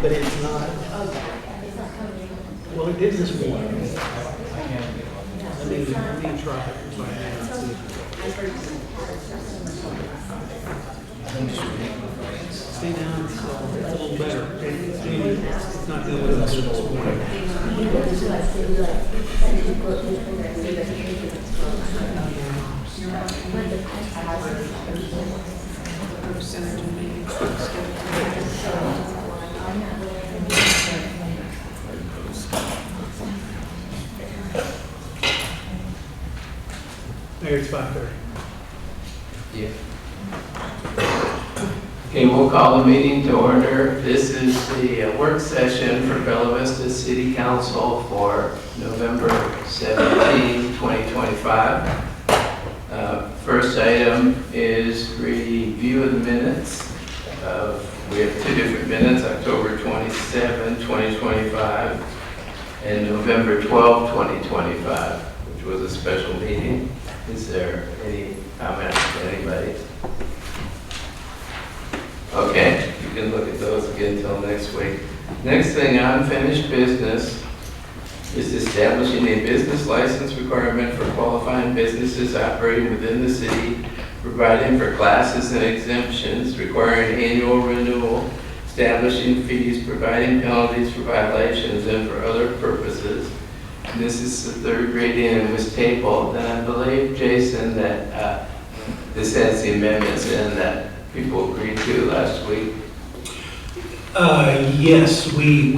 but it's not. Well, it did this morning. Let me try it right now and see. See now, it's a little better. It's not doing what it was this morning. There, it's 5:30. Yeah. Okay, we'll call the meeting to order. This is the work session for Bella Vista City Council for November 17, 2025. First item is review of the minutes. We have two different minutes, October 27, 2025 and November 12, 2025, which was a special meeting. Is there any comments from anybody? Okay, you can look at those again until next week. Next thing, unfinished business is establishing a business license requirement for qualifying businesses operating within the city, providing for classes and exemptions, requiring annual renewal, establishing fees, providing penalties for violations, and for other purposes. And this is the third reading and was tabled. And I believe, Jason, that this has the amendments in that people agreed to last week. Yes, we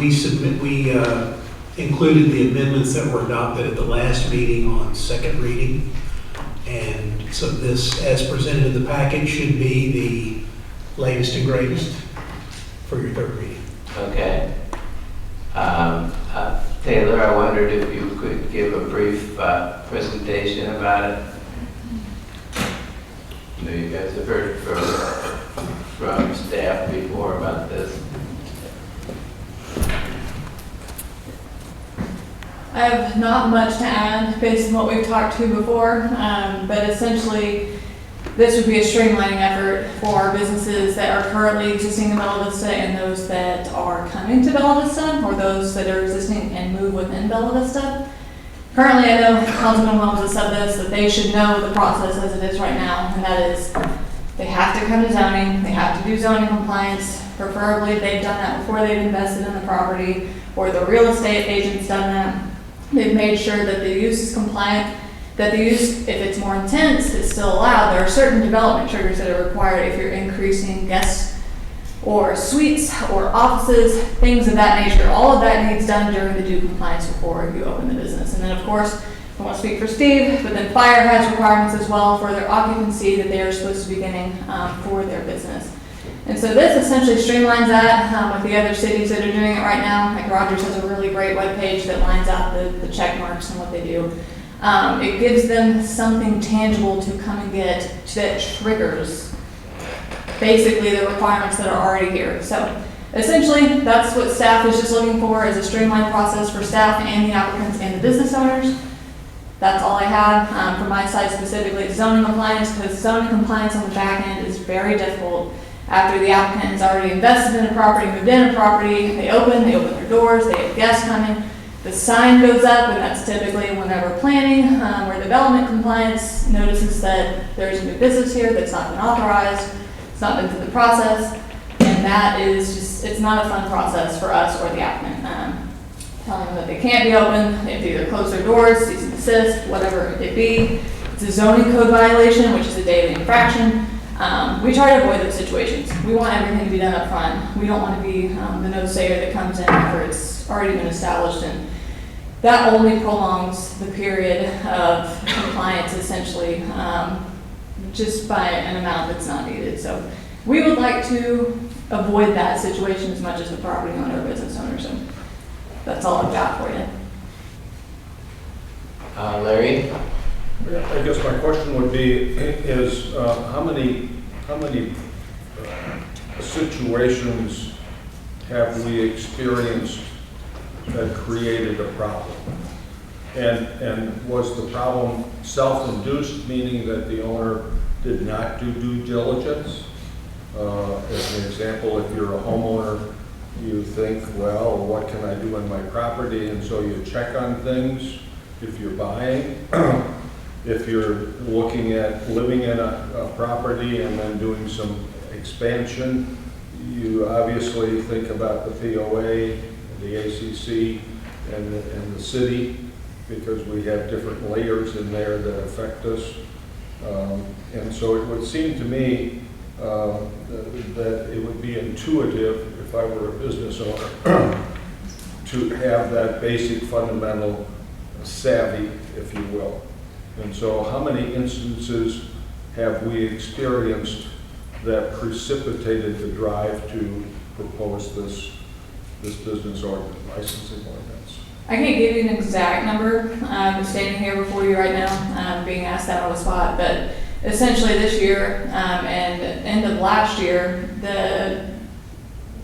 included the amendments that were adopted at the last meeting on second reading. And so this, as presented in the package, should be the latest and greatest for your third reading. Okay. Taylor, I wondered if you could give a brief presentation about it. I know you guys have heard from staff before about this. I have not much to add based on what we've talked to before, but essentially this would be a streamlining effort for businesses that are currently existing in Bella Vista and those that are coming to Bella Vista, or those that are existing and move within Bella Vista. Currently, I know Councilman Williams has said this, that they should know the process as it is right now, and that is they have to come to zoning, they have to do zoning compliance, preferably they've done that before they've invested in the property, or the real estate agent's done that. They've made sure that the use is compliant, that the use, if it's more intense, is still allowed. There are certain development triggers that are required if you're increasing guests or suites or offices, things of that nature. All of that needs done during the due compliance before you open the business. And then of course, I won't speak for Steve, but then fire has requirements as well for their occupancy that they are supposed to be getting for their business. And so this essentially streamlines that with the other cities that are doing it right now. Like Rogers has a really great webpage that lines out the check marks and what they do. It gives them something tangible to come and get that triggers basically the requirements that are already here. So essentially, that's what staff is just looking for, is a streamlined process for staff and the applicants and the business owners. That's all I have. From my side specifically, it's zoning compliance, because zoning compliance on the back end is very difficult. After the applicant has already invested in a property, moved in a property, they open their doors, they have guests coming. The sign goes up, and that's typically whenever planning or development compliance notices that there's a new business here that's not been authorized, it's not been through the process, and that is just, it's not a fun process for us or the applicant. Telling them that they can't be open, they have to either close their doors, cease and desist, whatever it be. It's a zoning code violation, which is a daily infraction. We try to avoid those situations. We want everything to be done up front. We don't want to be the no-sayer that comes in after it's already been established, and that only prolongs the period of compliance essentially just by an amount that's not needed. So we would like to avoid that situation as much as the property owner or business owner. So that's all I've got for you. Larry? I guess my question would be, is how many situations have we experienced that created a problem? And was the problem self-induced, meaning that the owner did not do due diligence? As an example, if you're a homeowner you think, well, what can I do on my property? And so you check on things if you're buying. If you're looking at living in a property and then doing some expansion, you obviously think about the POA, the ACC, and the city, because we have different layers in there that affect us. And so it would seem to me that it would be intuitive, if I were a business owner, to have that basic fundamental savvy, if you will. And so how many instances have we experienced that precipitated the drive to propose this business ordinance, licensing ordinance? I can't give you an exact number. I'm standing here before you right now, being asked that on the spot, but essentially this year and end of last year,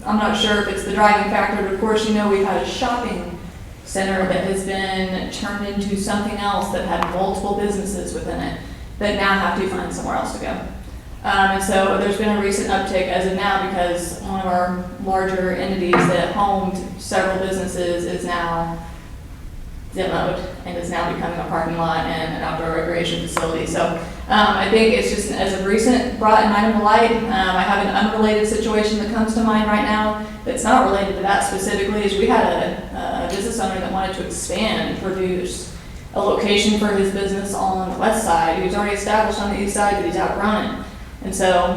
I'm not sure if it's the driving factor, but of course, you know, we've had a shopping center that has been turned into something else that had multiple businesses within it that now have to find somewhere else to go. And so there's been a recent uptick as of now because one of our larger entities that homed several businesses is now demoed and is now becoming a parking lot and an outdoor recreation facility. So I think it's just as of recent brought an item to light. I have an unrelated situation that comes to mind right now that's not related to that specifically. Is we had a business owner that wanted to expand and produce a location for his business on the west side. He was already established on the east side, but he's outrun it. And so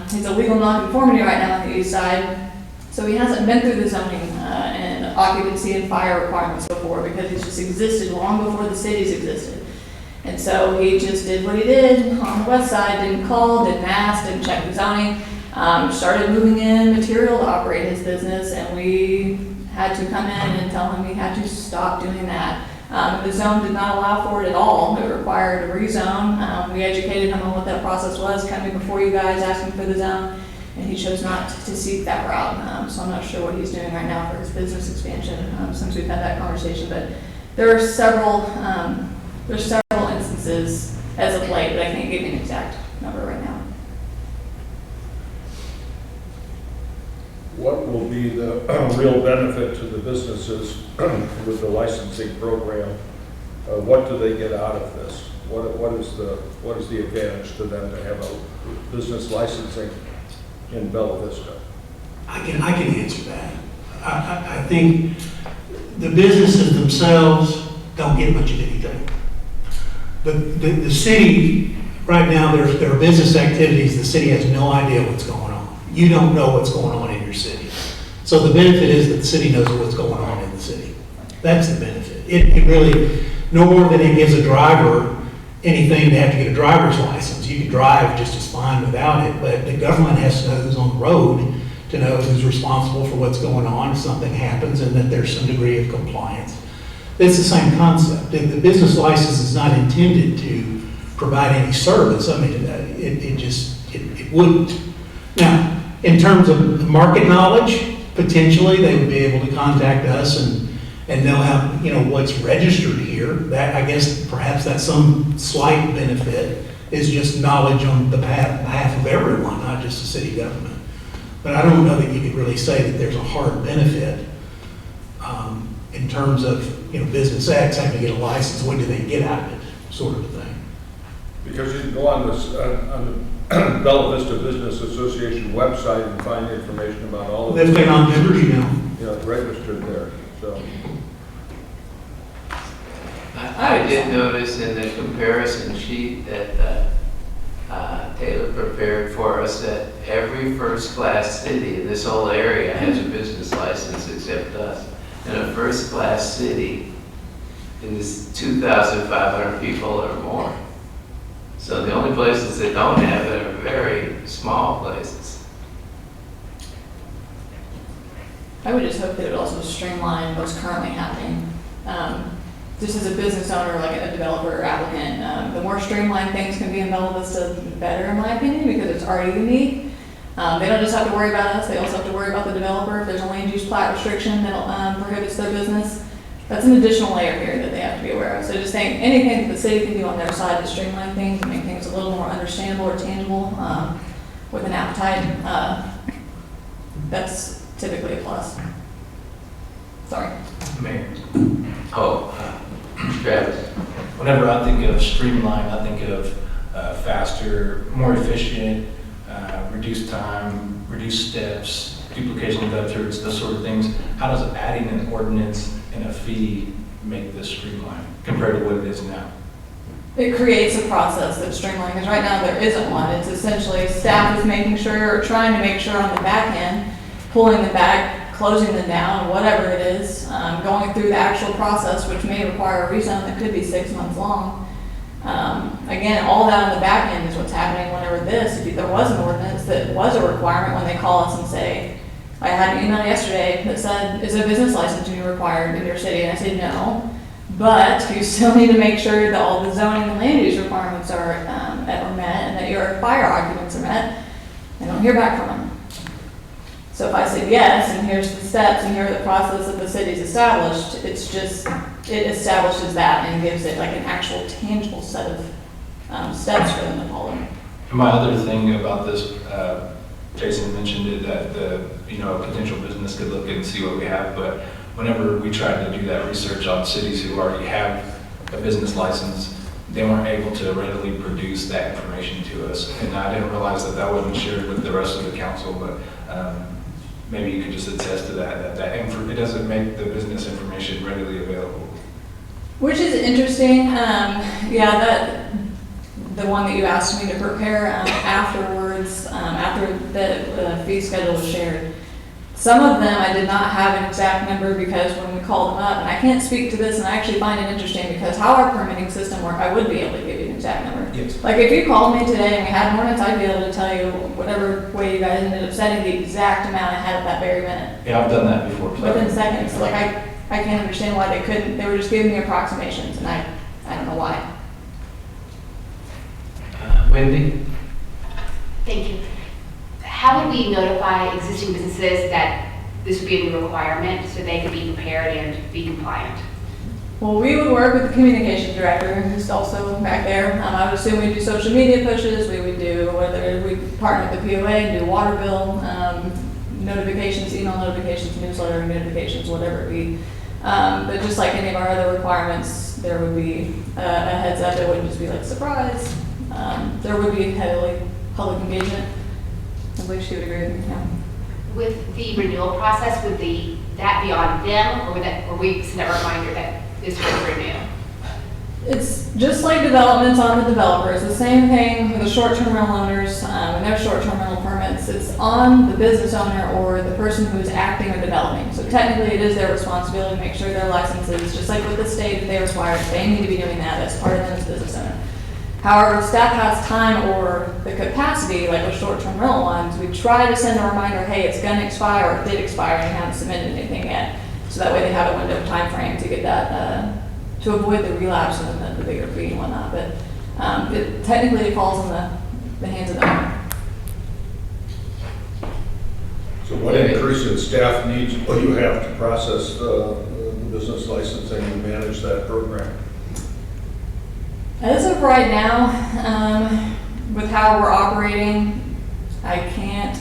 he's a legal nonconformity right now on the east side. So he hasn't been through the zoning and occupancy and fire requirements before because he's just existed long before the cities existed. And so he just did what he did on the west side, didn't call, didn't ask, didn't check the zoning, started moving in material to operate his business, and we had to come in and tell him he had to stop doing that. The zone did not allow for it at all. It required a rezone. We educated him on what that process was, coming before you guys, asking for the zone, and he chose not to seek that route. So I'm not sure what he's doing right now for his business expansion since we've had that conversation. But there are several instances as of late, but I can't give you an exact number right now. What will be the real benefit to the businesses with the licensing program? What do they get out of this? What is the advantage to them to have a business licensing in Bella Vista? I can answer that. I think the businesses themselves don't get much of anything. The city, right now, there are business activities, the city has no idea what's going on. You don't know what's going on in your city. So the benefit is that the city knows what's going on in the city. That's the benefit. It really, no more than it gives a driver anything to have to get a driver's license. You can drive just as fine without it, but the government has to know who's on the road to know who's responsible for what's going on if something happens and that there's some degree of compliance. It's the same concept. The business license is not intended to provide any service. I mean, it wouldn't. Now, in terms of market knowledge, potentially they would be able to contact us and know how, what's registered here. That, I guess, perhaps that's some slight benefit, is just knowledge on the behalf of everyone, not just the city government. But I don't know that you could really say that there's a hard benefit in terms of, business X having to get a license. What do they get out of it, sort of a thing. Because you can go on the Bella Vista Business Association website and find information about all of They've been on members, registered there. So I did notice in the comparison sheet that Taylor prepared for us that every first-class city in this whole area has a business license except us. And a first-class city is 2,500 people or more. So the only places that don't have it are very small places. I would just hope that it would also streamline what's currently happening. Just as a business owner, like a developer or applicant, the more streamlined things can be in Bella Vista, the better, in my opinion, because it's already unique. They don't just have to worry about us, they also have to worry about the developer. If there's a land use plat restriction that prohibits their business, that's an additional layer here that they have to be aware of. So just saying anything that the city can do on their side to streamline things and make things a little more understandable or tangible with an appetite, that's typically a plus. Sorry. Mayor. Oh, Travis. Whenever I think of streamline, I think of faster, more efficient, reduced time, reduced steps, duplication of efforts, those sort of things. How does adding an ordinance and a fee make this streamline compared to what it is now? It creates a process that's streamlined, because right now there isn't one. It's essentially staff is making sure, or trying to make sure on the back end, pulling them back, closing them down, whatever it is, going through the actual process, which may require a rezone that could be 6 months long. Again, all that on the back end is what's happening whenever if there was an ordinance that was a requirement when they call us and say, I had an email yesterday that said, is a business licensing required in your city? And I said, no, but you still need to make sure that all the zoning and land use requirements are met and that your fire occupants are met. I don't hear back from them. So if I said yes, and here's the steps, and here are the process that the city's established, it's just, it establishes that and gives it like an actual tangible set of steps for them to follow. And my other thing about this, Jason mentioned it, that a potential business could look and see what we have, but whenever we tried to do that research on cities who already have a business license, they weren't able to readily produce that information to us. And I didn't realize that wasn't shared with the rest of the council, but maybe you could just attest to that it doesn't make the business information readily available. Which is interesting. The one that you asked me to prepare afterwards, after the fee schedule was shared. Some of them I did not have an exact number because when we called them up, and I can't speak to this, and I actually find it interesting because how our permitting system works, I would be able to give you an exact number. Yes. Like if you called me today and we had an ordinance, I'd be able to tell you whatever way you guys ended up setting the exact amount I had at that very minute. Yeah, I've done that before. Within seconds. So like I can't understand why they couldn't. They were just giving me approximations, and I don't know why. Wendy? Thank you. How would we notify existing businesses that this would be a new requirement so they could be prepared and be compliant? Well, we would work with the communications director, who's also back there. I would assume we'd do social media pushes. We would do, whether we partner with the POA and do water bill notifications, email notifications, newsletter notifications, whatever it be. But just like any of our other requirements, there would be a heads up. It wouldn't just be like surprise. There would be heavily public engagement. I believe she would agree with me. Yeah. With the renewal process, would that be on them, or we send a reminder that this will renew? It's just like developments on the developers. The same thing for the short-term rental owners and their short-term rental permits. It's on the business owner or the person who is acting or developing. So technically, it is their responsibility to make sure their licenses, just like with the state, if they require, they need to be doing that as part of them as a business owner. However, if staff has time or the capacity, like with short-term rental ones, we try to send a reminder, hey, it's going to expire, or it did expire and you haven't submitted anything yet. So that way they have a window of time frame to get that, to avoid the relapse and the bigger fee and whatnot. But technically it falls in the hands of the owner. So what increase in staff needs will you have to process the business licensing and manage that program? As of right now, with how we're operating, I can't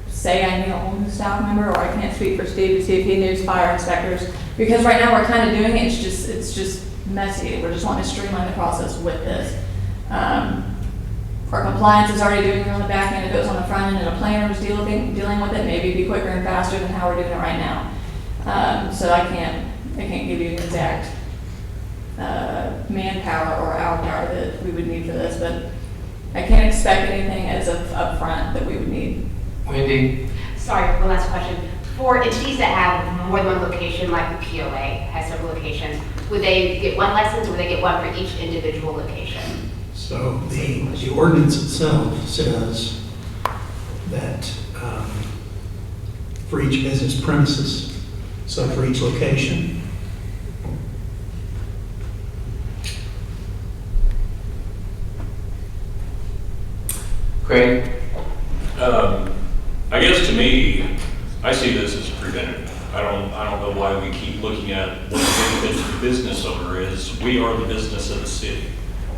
say I need a whole new staff member, or I can't speak for Steve to see if he needs fire inspectors, because right now we're kind of doing it, it's just messy. We're just wanting to streamline the process with this. Our compliance is already doing it on the back end. If it was on the front end and a planner was dealing with it, maybe it'd be quicker and faster than how we're doing it right now. So I can't give you an exact manpower or hour power that we would need for this, but I can't expect anything as of upfront that we would need. Wendy? Sorry, one last question. For entities that have more than one location, like the POA has several locations, would they get one license or would they get one for each individual location? So the ordinance itself says that for each business premises, so for each location. Craig? I guess to me, I see this as preventative. I don't know why we keep looking at what the benefit to the business owner is. We are the business of the city.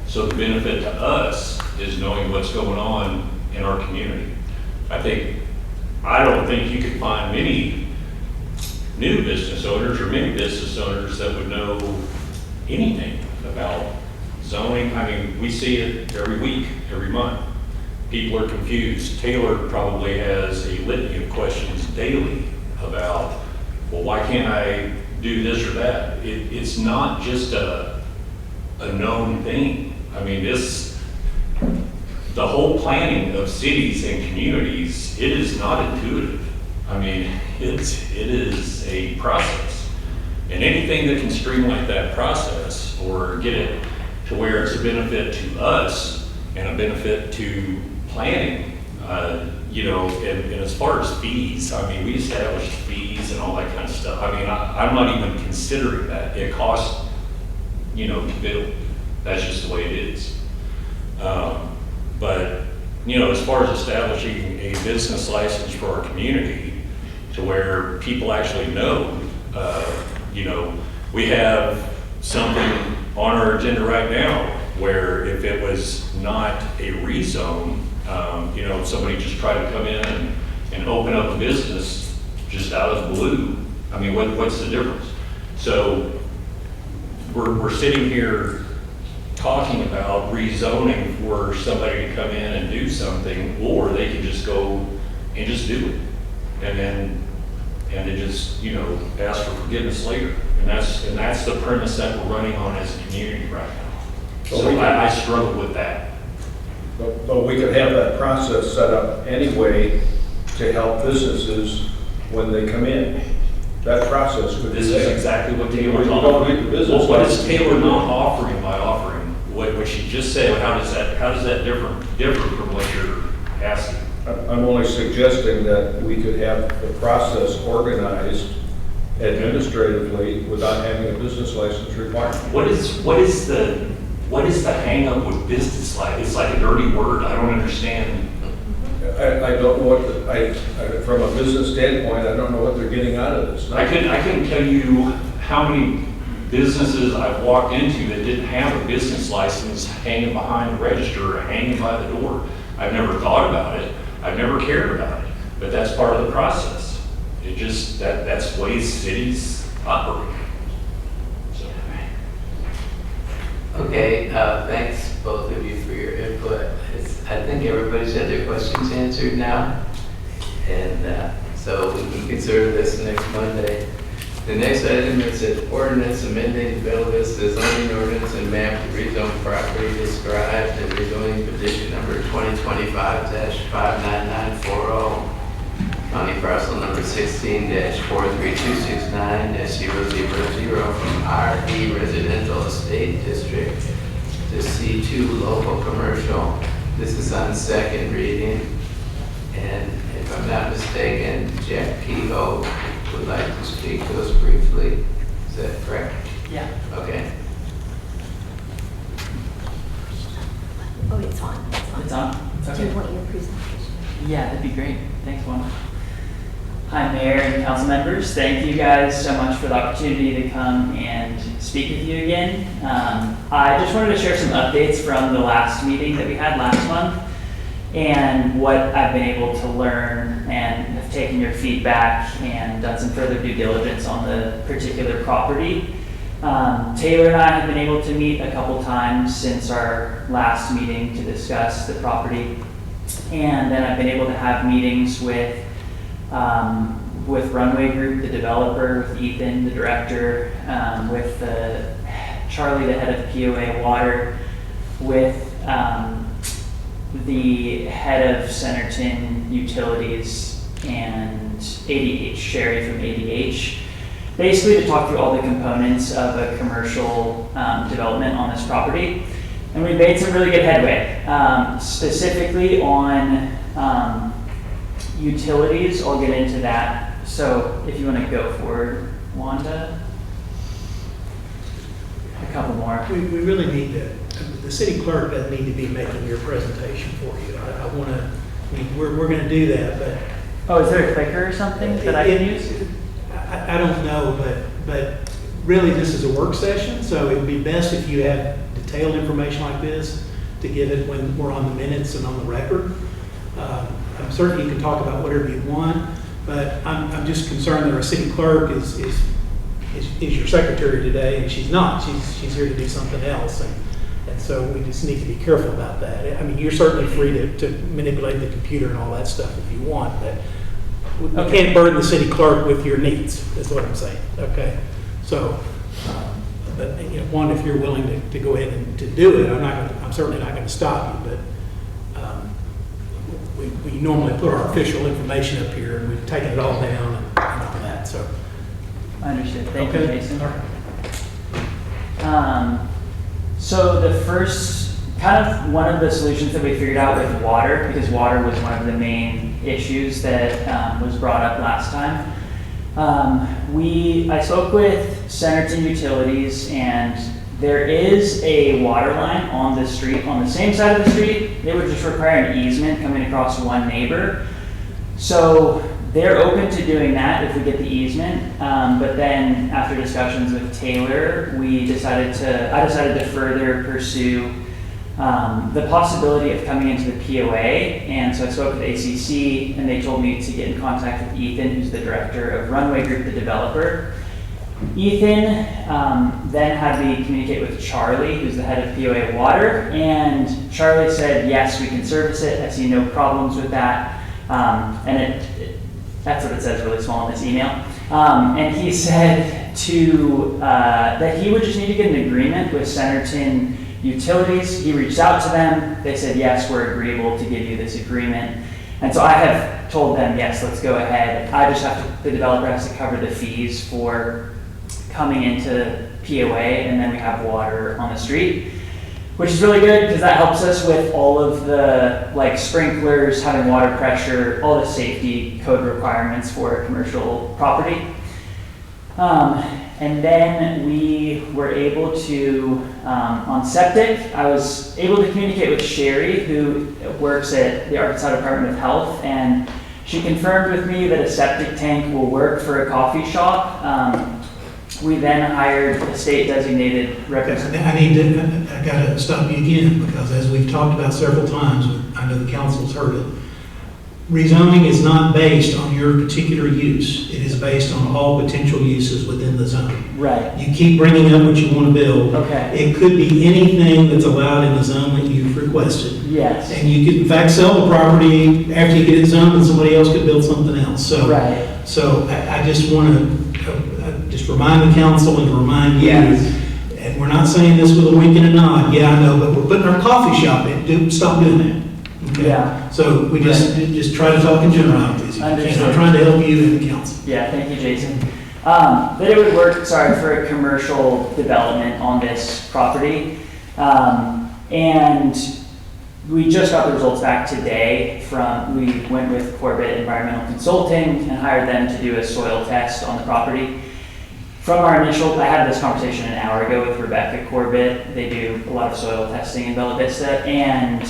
So the benefit to us is knowing what's going on in our community. I don't think you could find many new business owners or many business owners that would know anything about zoning. I mean, we see it every week, every month. People are confused. Taylor probably has a litany of questions daily about, well, why can't I do this or that? It's not just a known thing. I mean, the whole planning of cities and communities, it is not intuitive. I mean, it is a process. And anything that can streamline that process or get it to where it's a benefit to us and a benefit to planning, you know, and as far as fees, I mean, we established fees and all that kind of stuff. I mean, I'm not even considering that. It costs, you know, to build. That's just the way it is. But, you know, as far as establishing a business license for our community to where people actually know, you know, we have something on our agenda right now where if it was not a rezone, you know, somebody just tried to come in and open up a business just out of the blue. I mean, what's the difference? So we're sitting here talking about rezoning for somebody to come in and do something, or they can just go and just do it. And then just, you know, ask for forgiveness later. And that's the premise that we're running on as a community right now. So I struggle with that. But we could have that process set up anyway to help businesses when they come in. That process could be This is exactly what Taylor's don't offering. need the business Well, what is license. Taylor not offering by offering what she just said? How does that differ from what you're asking? I'm only suggesting that we could have the process organized administratively without having a business license requirement. What is the hang up with business like? It's like a dirty word. I don't understand. I don't know what, from a business standpoint, I don't know what they're getting out of this. I couldn't tell you how many businesses I've walked into that didn't have a business license hanging behind the register or hanging by the door. I've never thought about it. I've never cared about it, but that's part of the process. It just, that's the way cities operate. So. Okay, thanks both of you for your input. I think everybody's had their questions answered now. And so we can consider this next Monday. The next item is an ordinance amending Bella Vista zoning ordinance and map to rezone property described in rezoning petition number 2025-59940. County parcel number 16-43269-000 from RE Residential Estate District to C2 Local Commercial. This is on second reading. And if I'm not mistaken, Jack Kehoe would like to speak to us briefly. Is that correct? Yeah. Okay. Oh, it's on. It's on? It's Do you okay. want your presentation? Yeah, that'd be great. Thanks, Juan. Hi, Mayor and council members. Thank you guys so much for the opportunity to come and speak with you again. I just wanted to share some updates from the last meeting that we had last month and what I've been able to learn and have taken your feedback and done some further due diligence on the particular property. Taylor and I have been able to meet a couple times since our last meeting to discuss the property. And then I've been able to have meetings with Runway Group, the developer, with Ethan, the director, with Charlie, the head of POA Water, with the head of Centerton Utilities and ADH, Sherry from ADH, basically to talk through all the components of a commercial development on this property. And we made some really good headway, specifically on utilities. I'll get into that. So if you want to go forward, Wanda. A couple more. We really need the city clerk doesn't need to be making your presentation for you. I want to, we're going to do that, but. Oh, is there a clicker or something that I can use? I don't know, but really this is a work session, so it would be best if you have detailed information like this to give it when we're on the minutes and on the record. I'm certain you can talk about whatever you want, But I'm just concerned that our city clerk is your secretary today, and she's not. She's here to do something else, and so we just need to be careful about that. I mean, you're certainly free to manipulate the computer and all that stuff if you want, but we can't burden the city clerk with your needs, is what I'm saying, okay? So, but, you know, one, if you're willing to go ahead and to do it, I'm certainly not gonna stop you, but we normally put our official information up here, and we've taken it all down and all that, so. I understand. Thank you, Okay. Jason. So the first, kind of one of the solutions that we figured out with water, because water was one of the main issues that was brought up last time. I spoke with Centerton Utilities, and there is a water line on the street, on the same side of the street. They would just require an easement coming across one neighbor. So they're open to doing that if we get the easement, but then after discussions with Taylor, I decided to further pursue the possibility of coming into the POA. And so I spoke with ACC, and they told me to get in contact with Ethan, who's the director of Runway Group, the developer. Ethan then had me communicate with Charlie, who's the head of POA Water, and Charlie said, yes, we can service it. I see no problems with that. And that's what it says really small in this email. And he said that he would just need to get an agreement with Centerton Utilities. He reached out to them. They said, yes, we're agreeable to give you this agreement. And so I have told them, yes, let's go ahead. I just the developer has to cover the fees for coming into POA, and then we have water on the street, which is really good because that helps us with all of the sprinklers, having water pressure, all the safety code requirements for a commercial property. And then we were able to, on septic, I was able to communicate with Sherry, who works at the Arkansas Department of Health, and she confirmed with me that a septic tank will work for a coffee shop. We then hired a state designated representative. I gotta stop you again, because as we've talked about several times, I know the council's heard it. Rezoning is not based on your particular use. It is based on all potential uses within the zone. Right. You keep bringing up what you want to build. Okay. It could be anything that's allowed in the zone that you've requested. Yes. And you could, in fact, sell the property after you get it zoned, and somebody else could build something else. So, right. So I just want to just remind the council and to remind you. Yes. And we're not saying this with a wink and a nod. Yeah, I know, but we're putting our coffee shop in. Stop doing that. Okay? Yeah. So we just try to talk in generalities. Understood. I'm trying to help you and the council. Yeah, thank you, Jason. That it would work, for a commercial development on this property. And we just got the results back today we went with Corbett Environmental Consulting and hired them to do a soil test on the property. From our I had this conversation an hour ago with Rebecca Corbett. They do a lot of soil testing in Bella Vista, and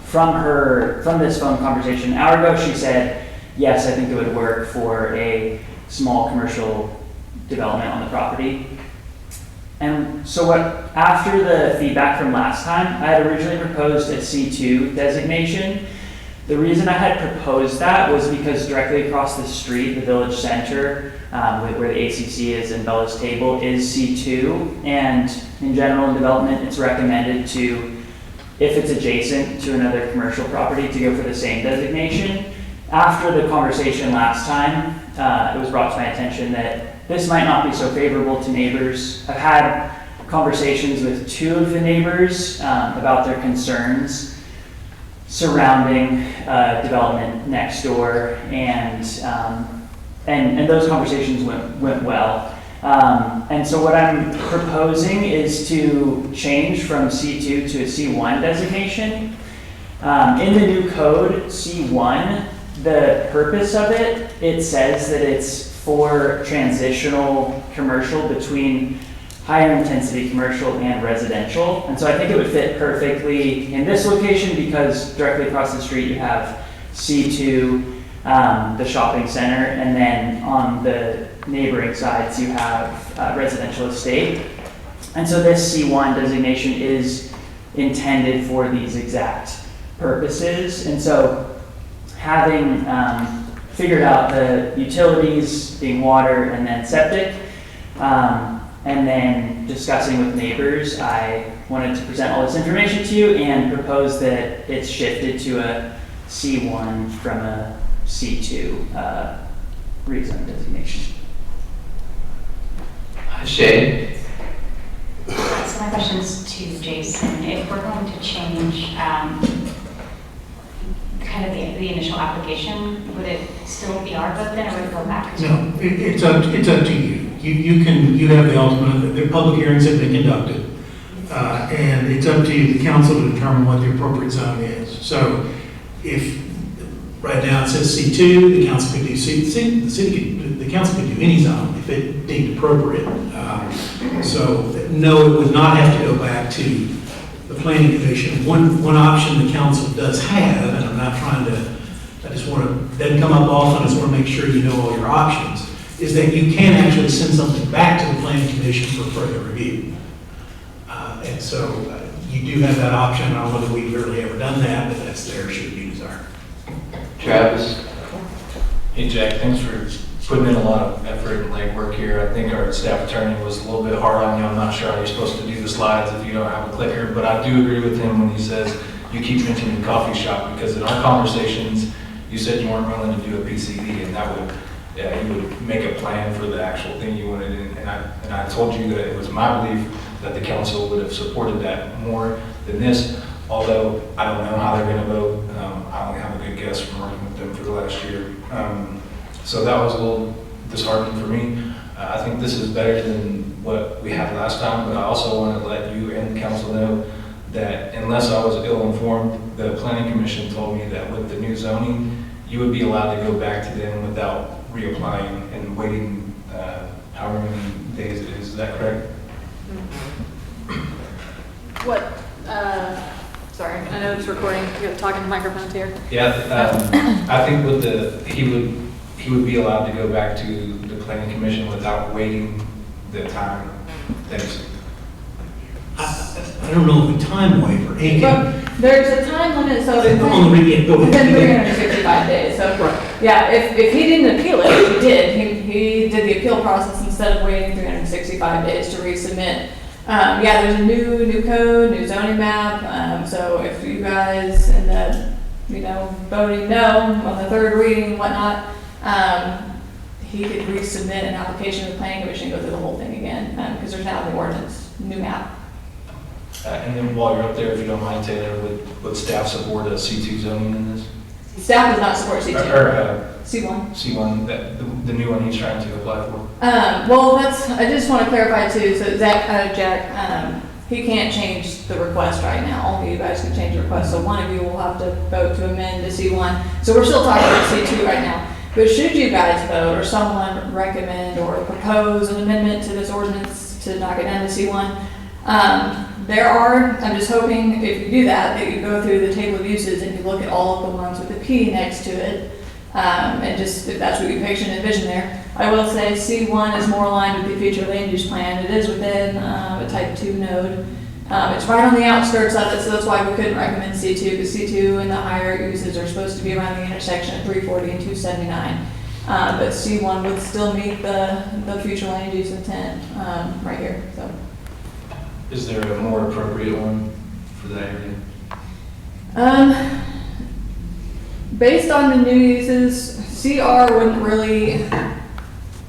from this phone conversation an hour ago, she said, yes, I think it would work for a small commercial development on the property. And so after the feedback from last time, I had originally proposed a C2 designation. The reason I had proposed that was because directly across the street, the village center, where the ACC is and Bella's Table, is C2. And in general in development, it's recommended to, if it's adjacent to another commercial property, to go for the same designation. After the conversation last time, it was brought to my attention that this might not be so favorable to neighbors. I've had conversations with two of the neighbors about their concerns surrounding development next door, and those conversations went well. And so what I'm proposing is to change from C2 to a C1 designation. In the new code, C1, the purpose of it says that it's for transitional commercial between higher intensity commercial and residential. And so I think it would fit perfectly in this location because directly across the street you have C2, the shopping center, and then on the neighboring sides you have residential estate. And so this C1 designation is intended for these exact purposes. And so having figured out the utilities being water and then septic. And then discussing with neighbors, I wanted to present all this information to you and propose that it's shifted to a C1 from a C2 rezone designation. Shay? So my question is to Jason. If we're going to change kind of the initial application, would it still be our vote then, or would it go back to? No, it's up to you. You have the ultimate, the public hearings have been conducted. And it's up to you, the council, to determine what the appropriate zone is. So if, right now it says C2, the council could do the council could do any zone if it deemed appropriate. So no, it would not have to go back to the planning commission. One option the council does have, and I'm not trying to, I just want to, doesn't come up often, I just want to make sure you know all your options, is that you can actually send something back to the planning commission for further review. And so you do have that option. I don't know whether we've really ever done that, but that's there should you desire. Travis? Hey Jack, thanks for putting in a lot of effort and legwork here. I think our staff attorney was a little bit hard on you. I'm not sure how you're supposed to do the slides if you don't have a clicker, but I do agree with him when he says you keep mentioning coffee shop, because in our conversations, you said you weren't willing to do a PCD, and that would, you would make a plan for the actual thing you wanted in. And I told you that it was my belief that the council would have supported that more than this, although I don't know how they're going to vote. I only have a good guess from working with them for the last year. So that was a little disheartening for me. I think this is better than what we had last time, but I also want to let you and the council know that unless I was ill-informed, the planning commission told me that with the new zoning, you would be allowed to go back to them without reapplying and waiting however many days it is. Is that correct? What, sorry, I know it's recording, you're talking to microphones here. Yeah, I think with he would be allowed to go back to the planning commission without waiting the time. Thanks. I don't know if a time waiver. But there's a time limit, so it's On the weekend, go within ahead. 365 days, so, yeah, if he didn't appeal it, he did the appeal process instead of waiting 365 days to resubmit. Yeah, there's a new code, new zoning map, so if you guys end up, voting no on the third reading and whatnot, he could resubmit an application to the planning commission and go through the whole thing again, because there's now the ordinance, new map. And then while you're up there, if you don't mind, Taylor, would staff support a C2 zoning in this? Staff does not support C2. Or C1. C1, the new one he's trying to apply for? Well, I just want to clarify too, so Jack, he can't change the request right now, only you guys can change the request, so one of you will have to vote to amend to C1. So we're still talking about C2 right now, but should you guys vote, or someone recommend or propose an amendment to this ordinance to knock it down to C1, I'm just hoping if you do that you go through the table of uses and you look at all of the ones with the P next to it, and just, if that's what you picture and envision there. I will say C1 is more aligned with the future land use plan. It is within a type 2 node. It's right on the outskirts of it, so that's why we couldn't recommend C2, because C2 and the higher uses are supposed to be around the intersection of 340 and 279. But C1 would still meet the future land use intent right here, so. Is there a more appropriate one for that area? Based on the new uses, CR wouldn't really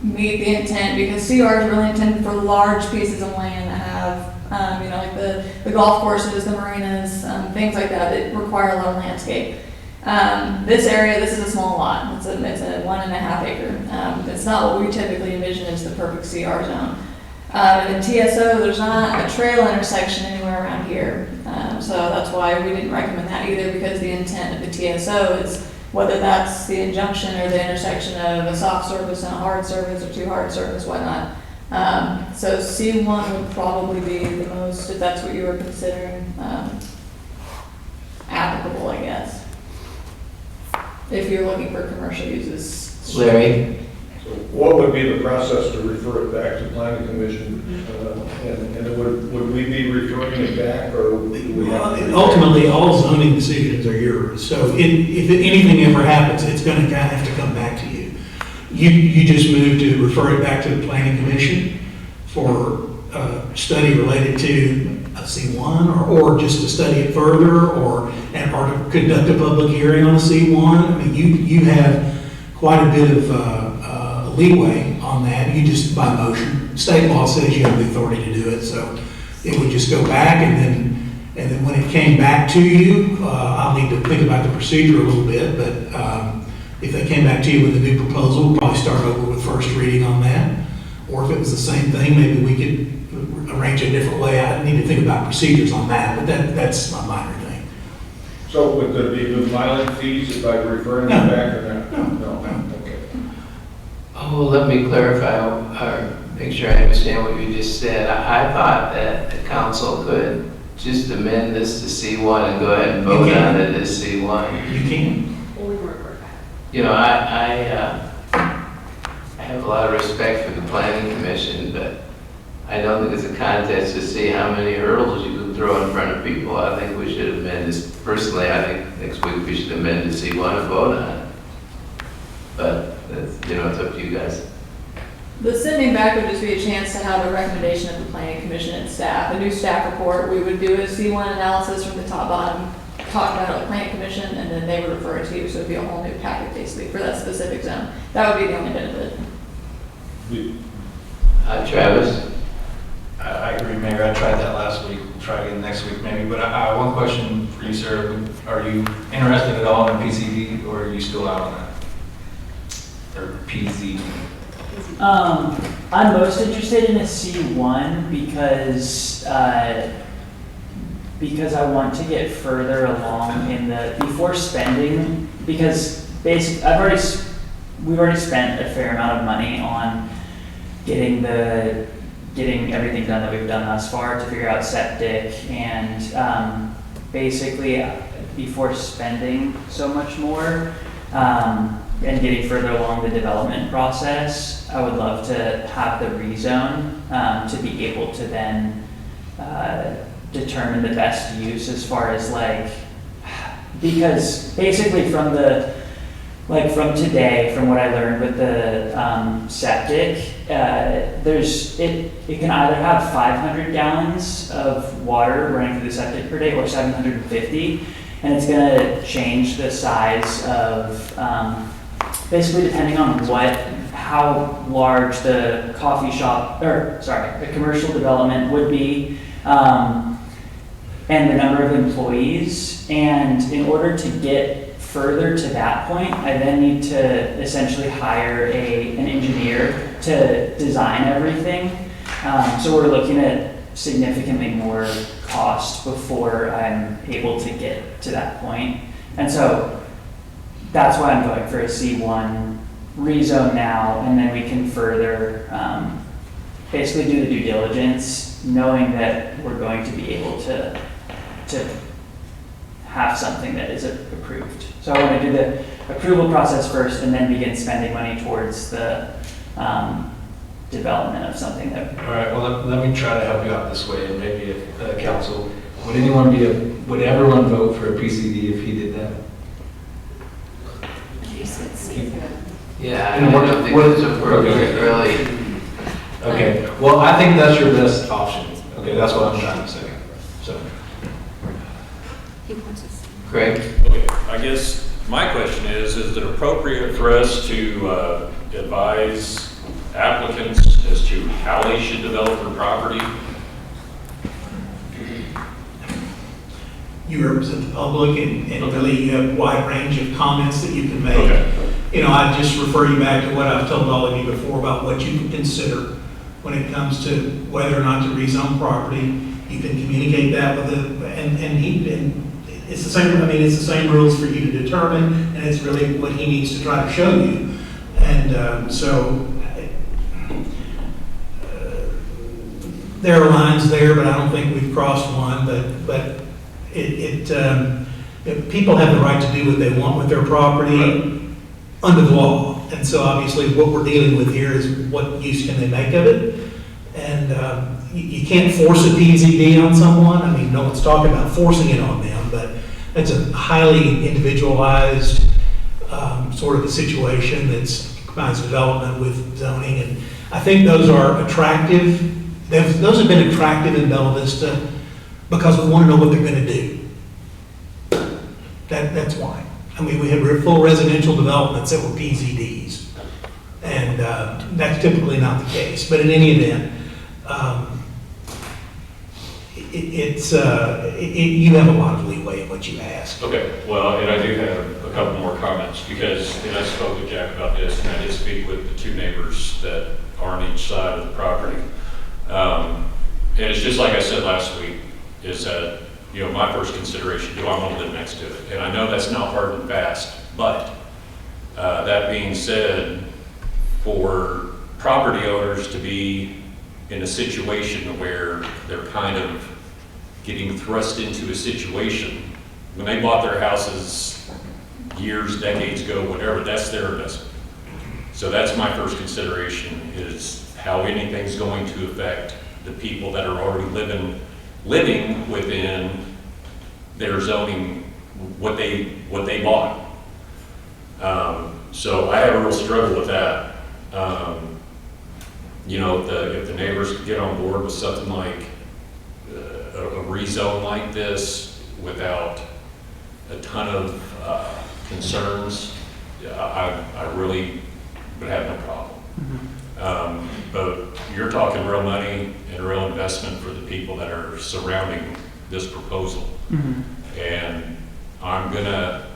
meet the intent, because CR is really intended for large pieces of land that have, like the golf courses, the marinas, things like that. It require a lot of landscape. This area, this is a small lot. It's a 1.5 acre. It's not what we typically envision as the perfect CR zone. And in TSO, there's not a trail intersection anywhere around here. So that's why we didn't recommend that either, because the intent of the TSO is whether that's the injunction or the intersection of a soft surface and a hard surface, or two hard surface, whatnot. So C1 would probably be the most, if that's what you were considering, applicable, I guess. If you're looking for commercial uses. Larry? What would be the process to refer it back to planning commission? And would we be referring it back, or would we have to? Ultimately, all zoning decisions are yours. So if anything ever happens, it's going to have to come back to You just moved to refer it back to the planning commission for study related to a C1, or just to study it further, or to conduct a public hearing on a C1? I mean, you have quite a bit of leeway on that. You just, by motion, state law says you have the authority to do it, so it would just go back, and then when it came back to you, I'll need to think about the procedure a little bit, but if they came back to you with a new proposal, we'll probably start over with first reading on that. Or if it was the same thing, maybe we could arrange a different way. I need to think about procedures on that, but that's my minor thing. So would there be new filing fees if I refer it back or not? No. Okay. Oh, let me clarify, or make sure I understand what you just said. I thought that the council could just amend this to C1 and go ahead and vote on it as C1. You can. Or we can revert back. You know, I have a lot of respect for the planning commission, but I don't think it's a contest to see how many hurdles you can throw in front of people. I think we should amend this. Personally, I think next week we should amend to C1 and vote on it. But that's, it's up to you guys. The sending back would just be a chance to have a recommendation of the planning commission and staff, a new staff report. We would do a C1 analysis from the top bottom, talk about it with the planning commission, and then they would refer it to you, so it'd be a whole new packet basically for that specific zone. That would be the only benefit. Travis? I agree, Mayor. I tried that last week. We'll try again next week maybe. But I one question for you, sir. Are you interested at all in a PCD, or are you still out on that? Or PZD? I'm most interested in a C1 because I want to get further along in before spending, because basically we've already spent a fair amount of money on getting everything done that we've done thus far to figure out septic, and basically before spending so much more and getting further along the development process, I would love to have the rezone to be able to then determine the best use as far as because basically from today, from what I learned with the septic, it can either have 500 gallons of water running through the septic per day or 750, and it's going to change the size of basically depending on how large the the commercial development would be, and the number of employees. And in order to get further to that point, I then need to essentially hire an engineer to design everything. So we're looking at significantly more cost before I'm able to get to that point. And so that's why I'm going for a C1 rezone now, and then we can further basically do the due diligence, knowing that we're going to be able to have something that is approved. So I want to do the approval process first and then begin spending money towards the development of something that. All right, well, let me try to help you out this way, and maybe if council, would everyone vote for a PCD if he did that? Yeah, I don't think it's appropriate, really. Okay, well, I think that's your best option. Okay, that's what I'm trying to say. So, Craig? Okay, I guess my question is it appropriate for us to advise applicants as to how they should develop their property? You represent the public, and really you have a wide range of comments that you can make. Okay. I just refer you back to what I've told all of you before about what you can consider when it comes to whether or not to rezone property. You can communicate that with and it's the same. I mean, it's the same rules for you to determine, and it's really what he needs to try to show you. And there are lines there, but I don't think we've crossed one. But people have the right to do what they want with their property under the law. And so obviously what we're dealing with here is what use can they make of it. And you can't force a PZD on someone. I mean, no one's talking about forcing it on them, but it's a highly individualized sort of a situation that's provides development with zoning, and I think those are attractive. Those have been attractive in Bella Vista because we want to know what they're going to do. That's why. I mean, we have full residential developments that were PZDs, and that's typically not the case. But in any event, you have a lot of leeway in what you ask. Okay, well, and I do have a couple more comments, because, and I spoke with Jack about this, and I did speak with the two neighbors that are on each side of the property. And it's just like I said last week, is that, my first consideration, do I want to live next to it? And I know that's not hard and fast, but that being said, for property owners to be in a situation where they're kind of getting thrust into a situation, when they bought their houses years, decades ago, whatever, that's their investment. So that's my first consideration, is how anything's going to affect the people that are already living within their zoning, what they bought. So I have a real struggle with that. If the neighbors could get on board with something like a rezone like this without a ton of concerns, I really would have no problem. But you're talking real money and real investment for the people that are surrounding this proposal. And I'm gonna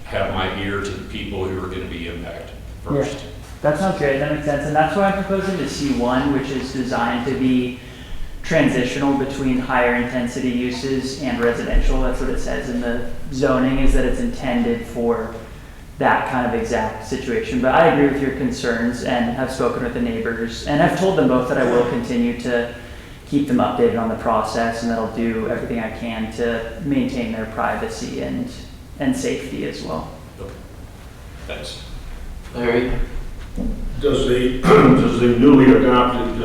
have my ear to the people who are gonna be impacted first. Yeah, that sounds great, that makes sense. And that's why I'm proposing the C1, which is designed to be transitional between higher intensity uses and residential. That's what it says in the zoning, is that it's intended for that kind of exact situation. But I agree with your concerns and have spoken with the neighbors, and I've told them both that I will continue to keep them updated on the process, and that I'll do everything I can to maintain their privacy and safety as well. Okay. Thanks. Larry? Does the newly adopted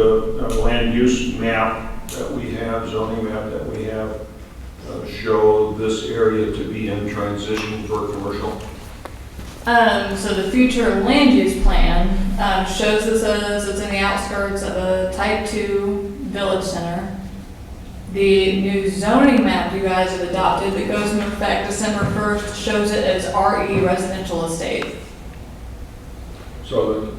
land use map that we have, zoning map that we have, show this area to be in transition for commercial? So the future land use plan shows this as it's in the outskirts of a type 2 village center. The new zoning map you guys have adopted that goes into effect December 1st shows it as RE residential estate. So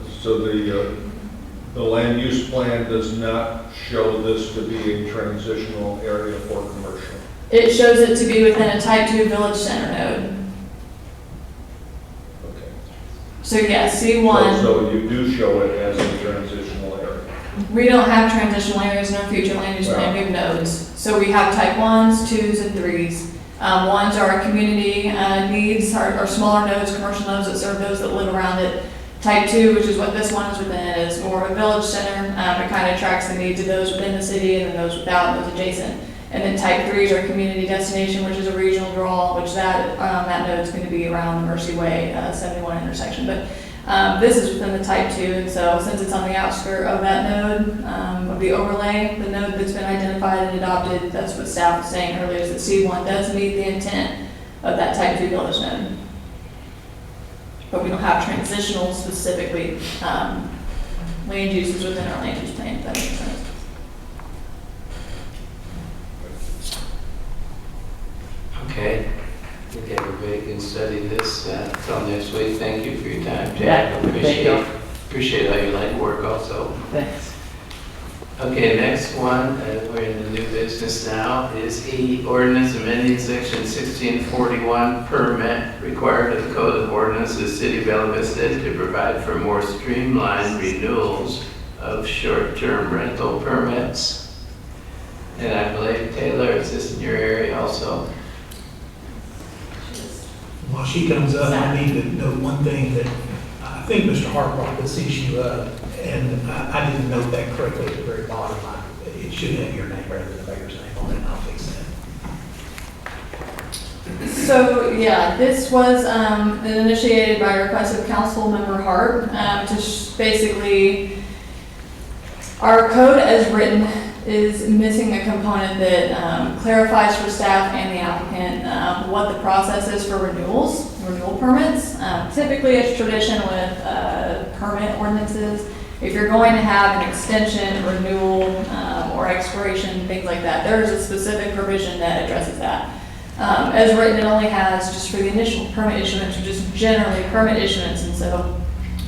the land use plan does not show this to be a transitional area for commercial. It shows it to be within a type 2 village center node. Okay. So yeah, C1. So you do show it as a transitional area. We don't have transitional areas in our future land use plan, we have nodes. So we have type 1s, 2s, and 3s. 1s are our community needs, our smaller nodes, commercial nodes that serve those that live around it. Type 2, which is what this one is within, is more of a village center. It kind of tracks the needs of those within the city and then those without and those adjacent. And then type 3 is our community destination, which is a regional draw, which that node is going to be around the Mercy Way 71 intersection. But this is within the type 2, and so since it's on the outskirt of that node, of the overlay, the node that's been identified and adopted, that's what staff was saying earlier, is that C1 does meet the intent of that type 2 village node. But we don't have transitional specifically land uses within our land use plan, if that makes sense. Okay. I think everybody can study this until next week. Thank you for your time, Jack. Yeah, thank you. Appreciate all your light work also. Thanks. Okay, next one, we're in the new business now, is E, ordinance amending section 1641, permit required of the Code of Ordinances, City of Bella Vista, to provide for more streamlined renewals of short-term rental permits. And I believe, Taylor, is this in your area also? While she comes up, I need to note one thing that I think Mr. Hart brought this issue up, and I didn't note that correctly at the very bottom. It should have your name rather than the mayor's name on it, and I'll fix that. So, yeah, this was initiated by request of Council Member Hart to basically, our code as written is missing a component that clarifies for staff and the applicant what the process is for renewal permits. Typically, it's tradition with permit ordinances. If you're going to have an extension, renewal, or expiration, things like that, there's a specific provision that addresses that. As written, it only has just for the initial permit issuance, or just generally permit issuance, and so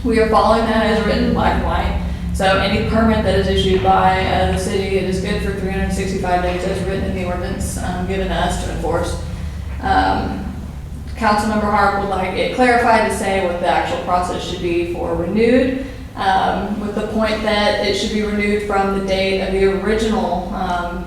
we are following that as written, black and white. So any permit that is issued by the city, it is good for 365 days as written in the ordinance given to us to enforce. Councilmember Harp would like it clarified to say what the actual process should be for renewed, with the point that it should be renewed from the date of the original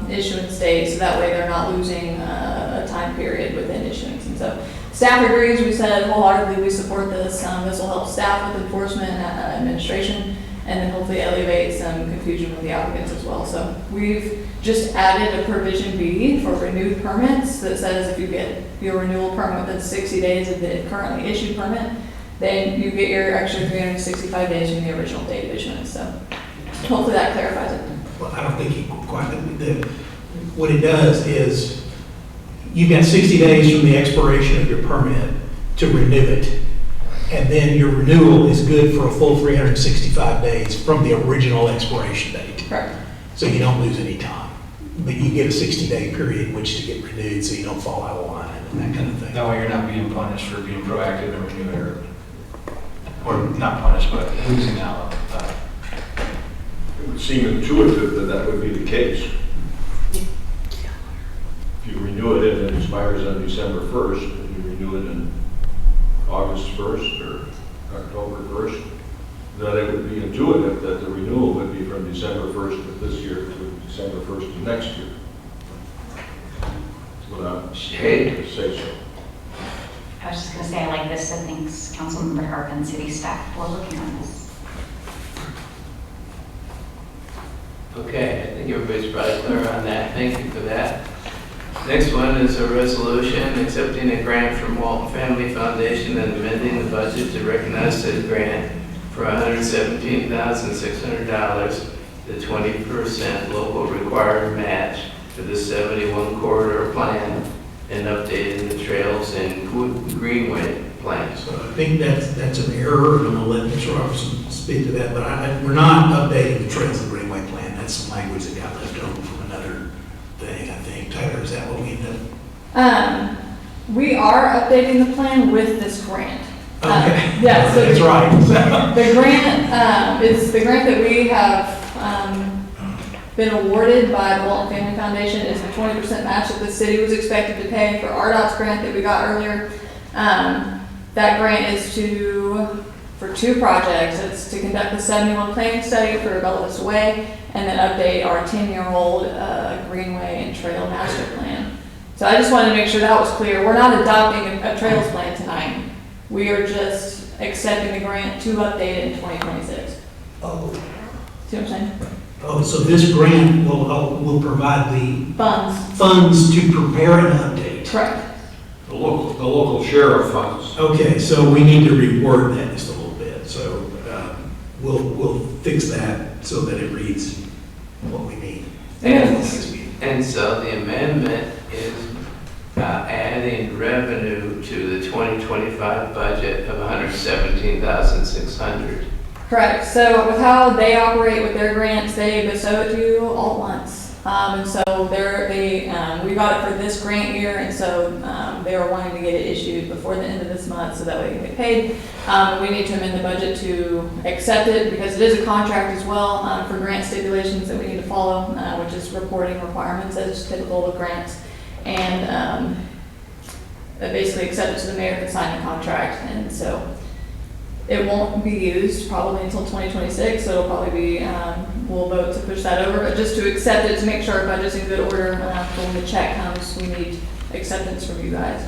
issuance date, so that way they're not losing a time period within issuance. And so staff agrees. We said wholeheartedly we support this. This will help staff with enforcement and administration, and then hopefully alleviate some confusion with the applicants as well. So we've just added a provision B for renewed permits that says if you get your renewal permit within 60 days of the currently issued permit, then you get your extra 365 days from the original date of issuance. So hopefully that clarifies it. Well, I don't think he quite, what it does is you've got 60 days from the expiration of your permit to renew it. And then your renewal is good for a full 365 days from the original expiration date. Correct. So you don't lose any time. But you get a 60-day period in which to get renewed so you don't fall out of line and that kind of thing. That way you're not being punished for being proactive and renewing early. Or not punished, but losing out on time. It would seem intuitive that that would be the case. If you renew it and it expires on December 1st, and you renew it in August 1st or October 1st, then it would be intuitive that the renewal would be from December 1st of this year to December 1st of next year. Without Shade. say so. I was just gonna say, I like this, and thanks Councilmember Harp and city staff for looking on this. Okay, I think everybody's probably clear on that. Thank you for that. Next one is a resolution accepting a grant from Walton Family Foundation and amending the budget to recognize said grant for $117,600, the 20% local required match for the 71 corridor plan, and updating the trails and greenway plan. So I think that's an error, and I'm gonna let Mr. Robertson speak to that, but we're not updating the Trails and Greenway plan. That's some language that got left over from another thing, I think. Tyler, is that what we ended up? We are updating the plan with this grant. Okay. Yeah, so that's right. the grant is the grant that we have been awarded by the Walton Family Foundation is the 20% match that the city was expected to pay for RDOT's grant that we got earlier. That grant is for two projects. It's to conduct the 71 planning study for Bella Vista Way, and then update our 10-year-old Greenway and Trail Master Plan. So I just wanted to make sure that was clear. We're not adopting a trails plan tonight. We are just accepting the grant to update it in 2026. Oh, See what I'm saying? oh, so this grant will provide the funds to prepare an update. Correct. The local share of funds. Okay, so we need to reword that just a little bit. So we'll fix that so that it reads what we need. And so the amendment is adding revenue to the 2025 budget of $117,600. Correct. So with how they operate with their grants, they bestow it to you all at once. And so we got it for this grant year, and so they were wanting to get it issued before the end of this month so that way they can get paid. We need to amend the budget to accept it because it is a contract as well for grant stipulations that we need to follow, which is reporting requirements as typical with grants. And basically accept it to the mayor to sign the contract. And so it won't be used probably until 2026, so it'll probably be, we'll vote to push that over, but just to accept it, to make sure our budget's in good order, for when the check comes, we need acceptance from you guys.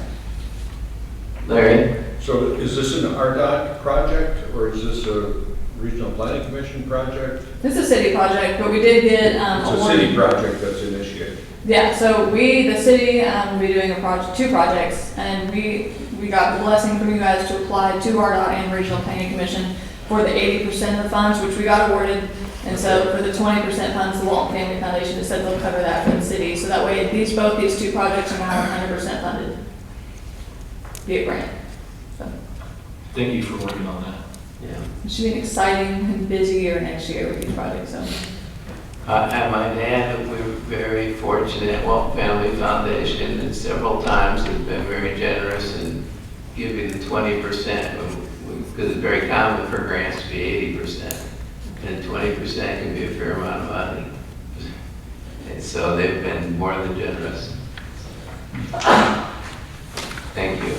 Larry? So is this an RDOT project, or is this a Regional Planning Commission project? This is a city project, but we did get, It's a city project that's initiated. Yeah, so the city, will be doing two projects, and we got the blessing from you guys to apply to RDOT and Regional Planning Commission for the 80% of the funds, which we got awarded, And so for the 20% funds, the Walton Family Foundation has said they'll cover that for the city. So that way, both these two projects are now 100% funded via grant. So Thank you for working on that. Yeah. it should be an exciting and busy year next year with these projects. So I might add that we're very fortunate at Walton Family Foundation, and several times has been very generous in giving the 20%, because it's very common for grants to be 80, and 20% can be a fair amount of money. And so they've been more than generous. Thank you.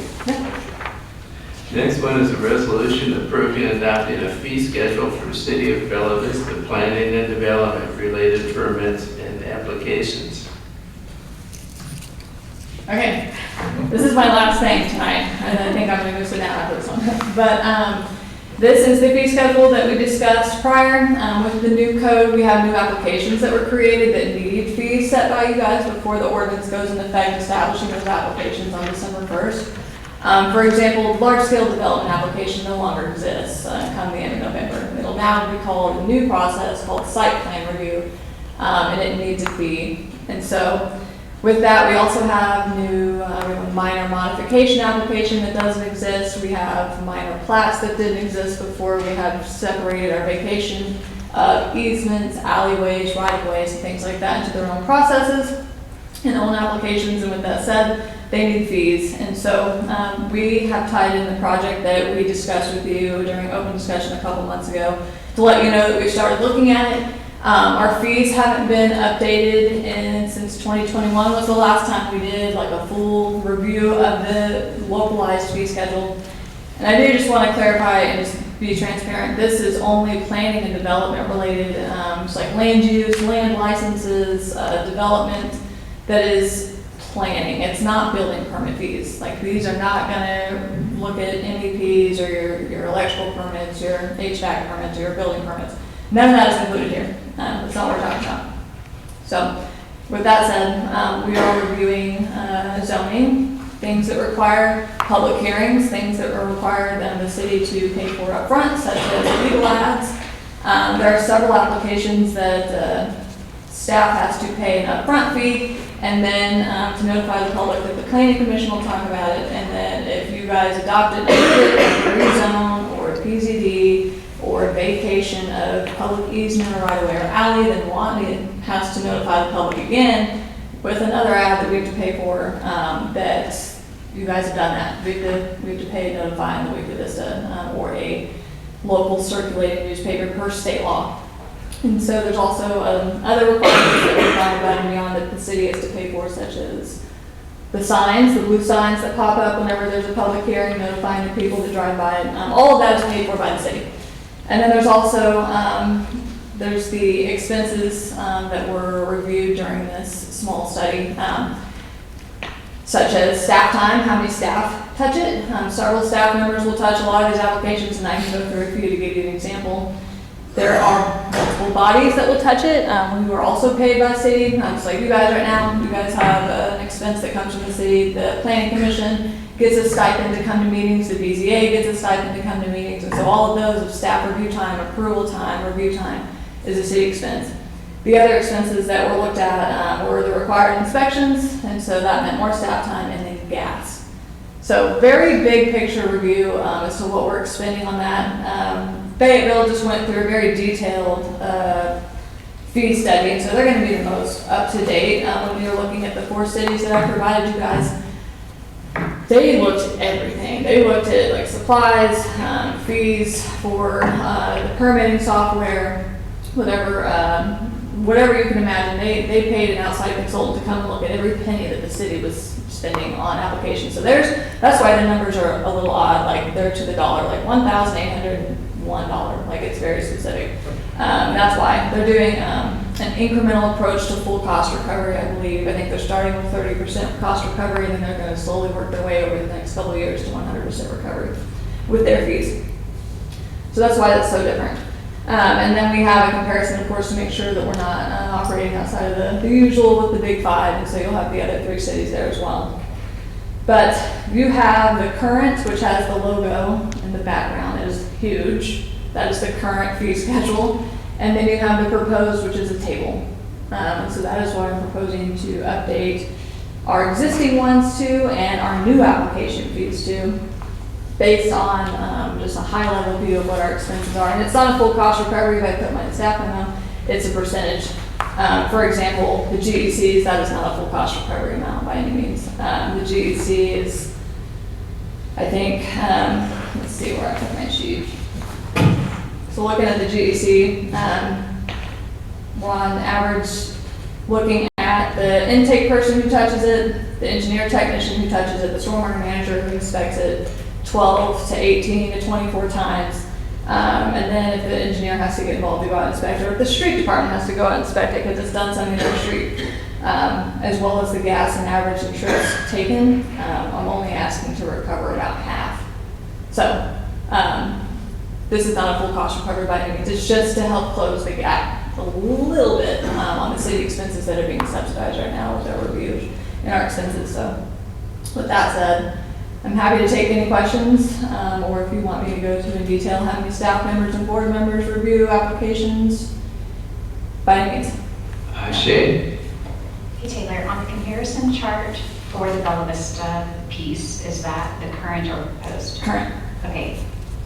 Next one is a resolution approving and adopting a fee schedule for the City of Bella Vista planning and development related permits and applications. okay, this is my last thing tonight, and I think I'm going to go sit down after this one. But this is the fee schedule that we discussed prior. With the new code, we have new applications that were created that need fees set by you guys before the ordinance goes into effect, establishing those applications on December 1st. For example, large-scale development application no longer exists come the end of November. It'll now be called a new process called site plan review, and it needs a fee. And so with that, we also have we have a minor modification application that doesn't exist. We have minor plats that didn't exist before. We have separated our vacation easements, alleyways, right-of-ways, and things like that into their own processes and own applications. And with that said, they need fees. And so we have tied in the project that we discussed with you during open discussion a couple months ago to let you know that we started looking at it. Our fees haven't been updated since 2021 was the last time we did like a full review of the localized fee schedule. And I do just want to clarify and just be transparent. This is only planning and development related, just like land use, land licenses, development that is planning. It's not building permit fees. Like these are not going to look at MEPs or your electrical permits, your HVAC permits, or your building permits. None of that is included here. That's not what we're talking about. So with that said, we are reviewing zoning, things that require public hearings, things that are required the city to pay for up front, such as legal ads. There are several applications that staff has to pay an upfront fee, and then to notify the public that the planning commission will talk about it, and then if you guys adopt it, a rezone or a PZD or a vacation of public easement or right of way or alley, then Watney has to notify the public again with another ad that we have to pay for, that you guys have done that. We have to pay notifying the Weekly Vista or a local circulating newspaper per state law. And so there's also other requirements that we find above and beyond that the city has to pay for, such as the signs, the blue signs that pop up whenever there's a public hearing, notifying the people that drive by it. All of that is paid for by the city. And then there's also there's the expenses that were reviewed during this small study, such as staff time, how many staff touch it. Several staff members will touch a lot of these applications, and I can go through a few to give you an example. There are multiple bodies that will touch it. We were also paid by the city, just like you guys right now. You guys have an expense that comes from the city. The planning commission gets a stipend to come to meetings. The BZA gets a stipend to come to meetings. And so all of those of staff review time, approval time, review time is a city expense. The other expenses that were looked at were the required inspections, and so that meant more staff time, and then gas. So very big picture review as to what we're expending on that. Fayetteville just went through a very detailed fee study, and so they're going to be the most up to date. When we were looking at the 4 cities that I provided you guys, they looked at everything. They looked at like supplies, fees for the permitting software, whatever you can imagine. They paid an outside consultant to come and look at every penny that the city was spending on applications. So that's why the numbers are a little odd. Like they're to the dollar, like $1,801. Like it's very specific. That's why they're doing an incremental approach to full cost recovery. I believe. I think they're starting with 30% cost recovery, and then they're going to slowly work their way over the next couple of years to 100% recovery with their fees. So that's why that's so different. And then we have a comparison, of course, to make sure that we're not operating outside of the usual with the big 5, and so you'll have the other 3 cities there as well. But you have the current, which has the logo in the background. It is huge. That is the current fee schedule. And then you have the proposed, which is a table. So that is what I'm proposing to update our existing ones to and our new application fees to, based on just a high-level view of what our expenses are. And it's not a full cost recovery, if I put my staff memo, it's a percentage. For example, the GECs, that is not a full cost recovery amount by any means. The GEC is, I think, let's see where I put my sheet. So looking at the GEC, we're on average looking at the intake person who touches it, the engineer technician who touches it, the stormwater manager who inspects it 12 to 18 to 24 times. And then if the engineer has to get involved to go out and inspect it, or if the street department has to go out and inspect it because it's done something in the street, as well as the gas and average insurance taken, I'm only asking to recover about half. So this is not a full cost recovery by any means. It's just to help close the gap a little bit on the city expenses that are being subsidized right now with our review and our expenses. So with that said, I'm happy to take any questions, or if you want me to go to in detail how many staff members and board members review applications, by any means. Shane? Hey Taylor, on the comparison chart for the Bella Vista piece, is that the current or proposed? Current. Okay,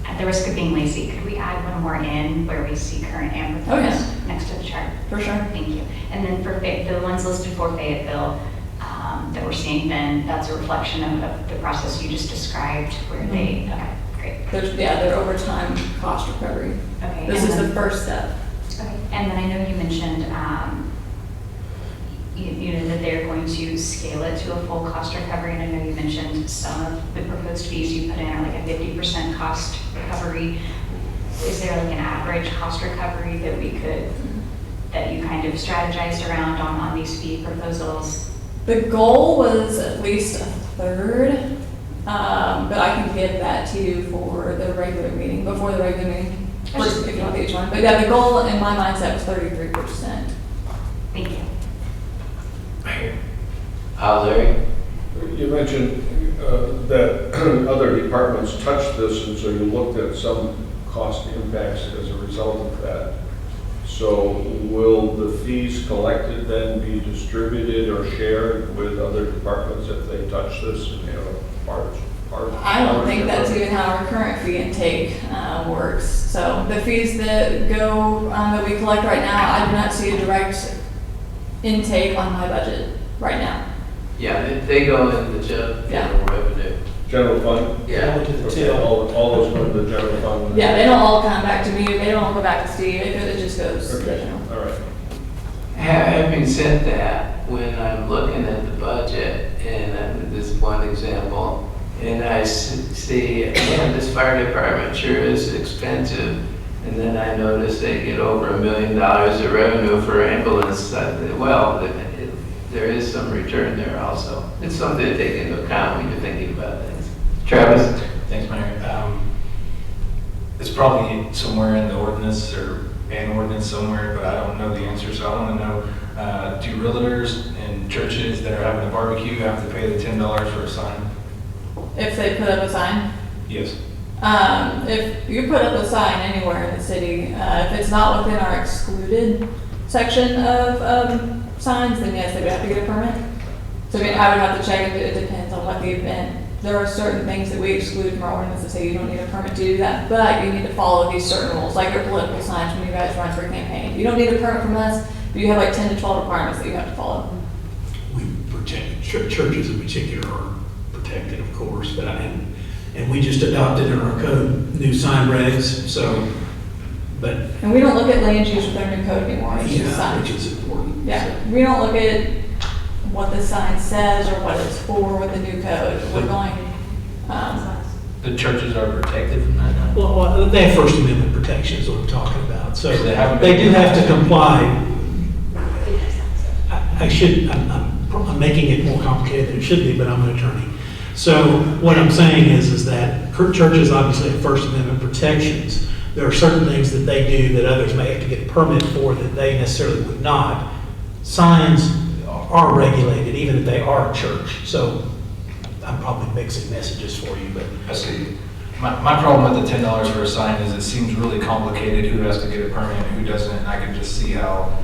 at the risk of being lazy, could we add one more in where we see current and Oh, proposed yeah. next to the chart? For sure. Thank you. And then for the ones listed for Fayetteville that we're seeing, then that's a reflection of the process you just described where they, okay, great. They're overtime cost recovery. Okay. This and is the then- first step. Okay, and then I know you mentioned, you know, that they're going to scale it to a full cost recovery, and I know you mentioned some of the proposed fees you put in are like a 50% cost recovery. Is there like an average cost recovery that that you kind of strategized around on these fee proposals? The goal was at least a third, but I can give that to you for the regular meeting, before the regular meeting, if you want each one. But yeah, the goal in my mindset was 33%. Thank you. Larry? You mentioned that other departments touched this, and so you looked at some cost impacts as a result of that. So will the fees collected then be distributed or shared with other departments if they touch this and have a part? I don't think that's even how our current fee intake works. So the fees that go, that we collect right now, I do not see a direct intake on my budget right now. Yeah, they go in the general revenue. General fund? Yeah. Go to the Okay, till. all those go to the general fund? Yeah, they don't all come back to me, they don't all go back to Steve, it just goes to the Okay, general. all right. Having said that, when I'm looking at the budget, and this one example, and I see, man, this fire department sure is expensive, and then I notice they get over $1 million of revenue for ambulance, well, there is some return there also. It's something to take into account when you're thinking about things. Travis? Thanks, Mayor. It's probably somewhere in the ordinance or an ordinance somewhere, but I don't know the answer, so I want to know, do realtors and churches that are having a barbecue have to pay the $10 for a sign? If they put up a sign? Yes. If you put up a sign anywhere in the city, if it's not within our excluded section of signs, then yes, they would have to get a permit. So I mean, I would have to check if it depends on what the event. There are certain things that we exclude from our ordinance that say you don't need a permit to do that, but you need to follow these certain rules, like your political signs when you guys run for a campaign. You don't need a permit from us, but you have like 10 to 12 requirements that you have to follow. We protect, churches in particular are protected, of course, but and we just adopted in our code new sign regs, so, but, And we don't look at land use with our new code anymore, it's just yeah, which signs. is important. Yeah, we don't look at what the sign says or what it's for with the new code. We're going, The churches are protected from that now? Well, they have First Amendment protection is what I'm talking about, so So they haven't they been- do have to comply. I'm making it more complicated than it should be, but I'm an attorney. So what I'm saying is that churches obviously have First Amendment protections. There are certain things that they do that others may have to get a permit for that they necessarily would not. Signs are regulated, even if they are a church. So I'm probably mixing messages for you, but I see. My problem with the $10 for a sign is it seems really complicated, who has to get a permit, who doesn't, and I can just see how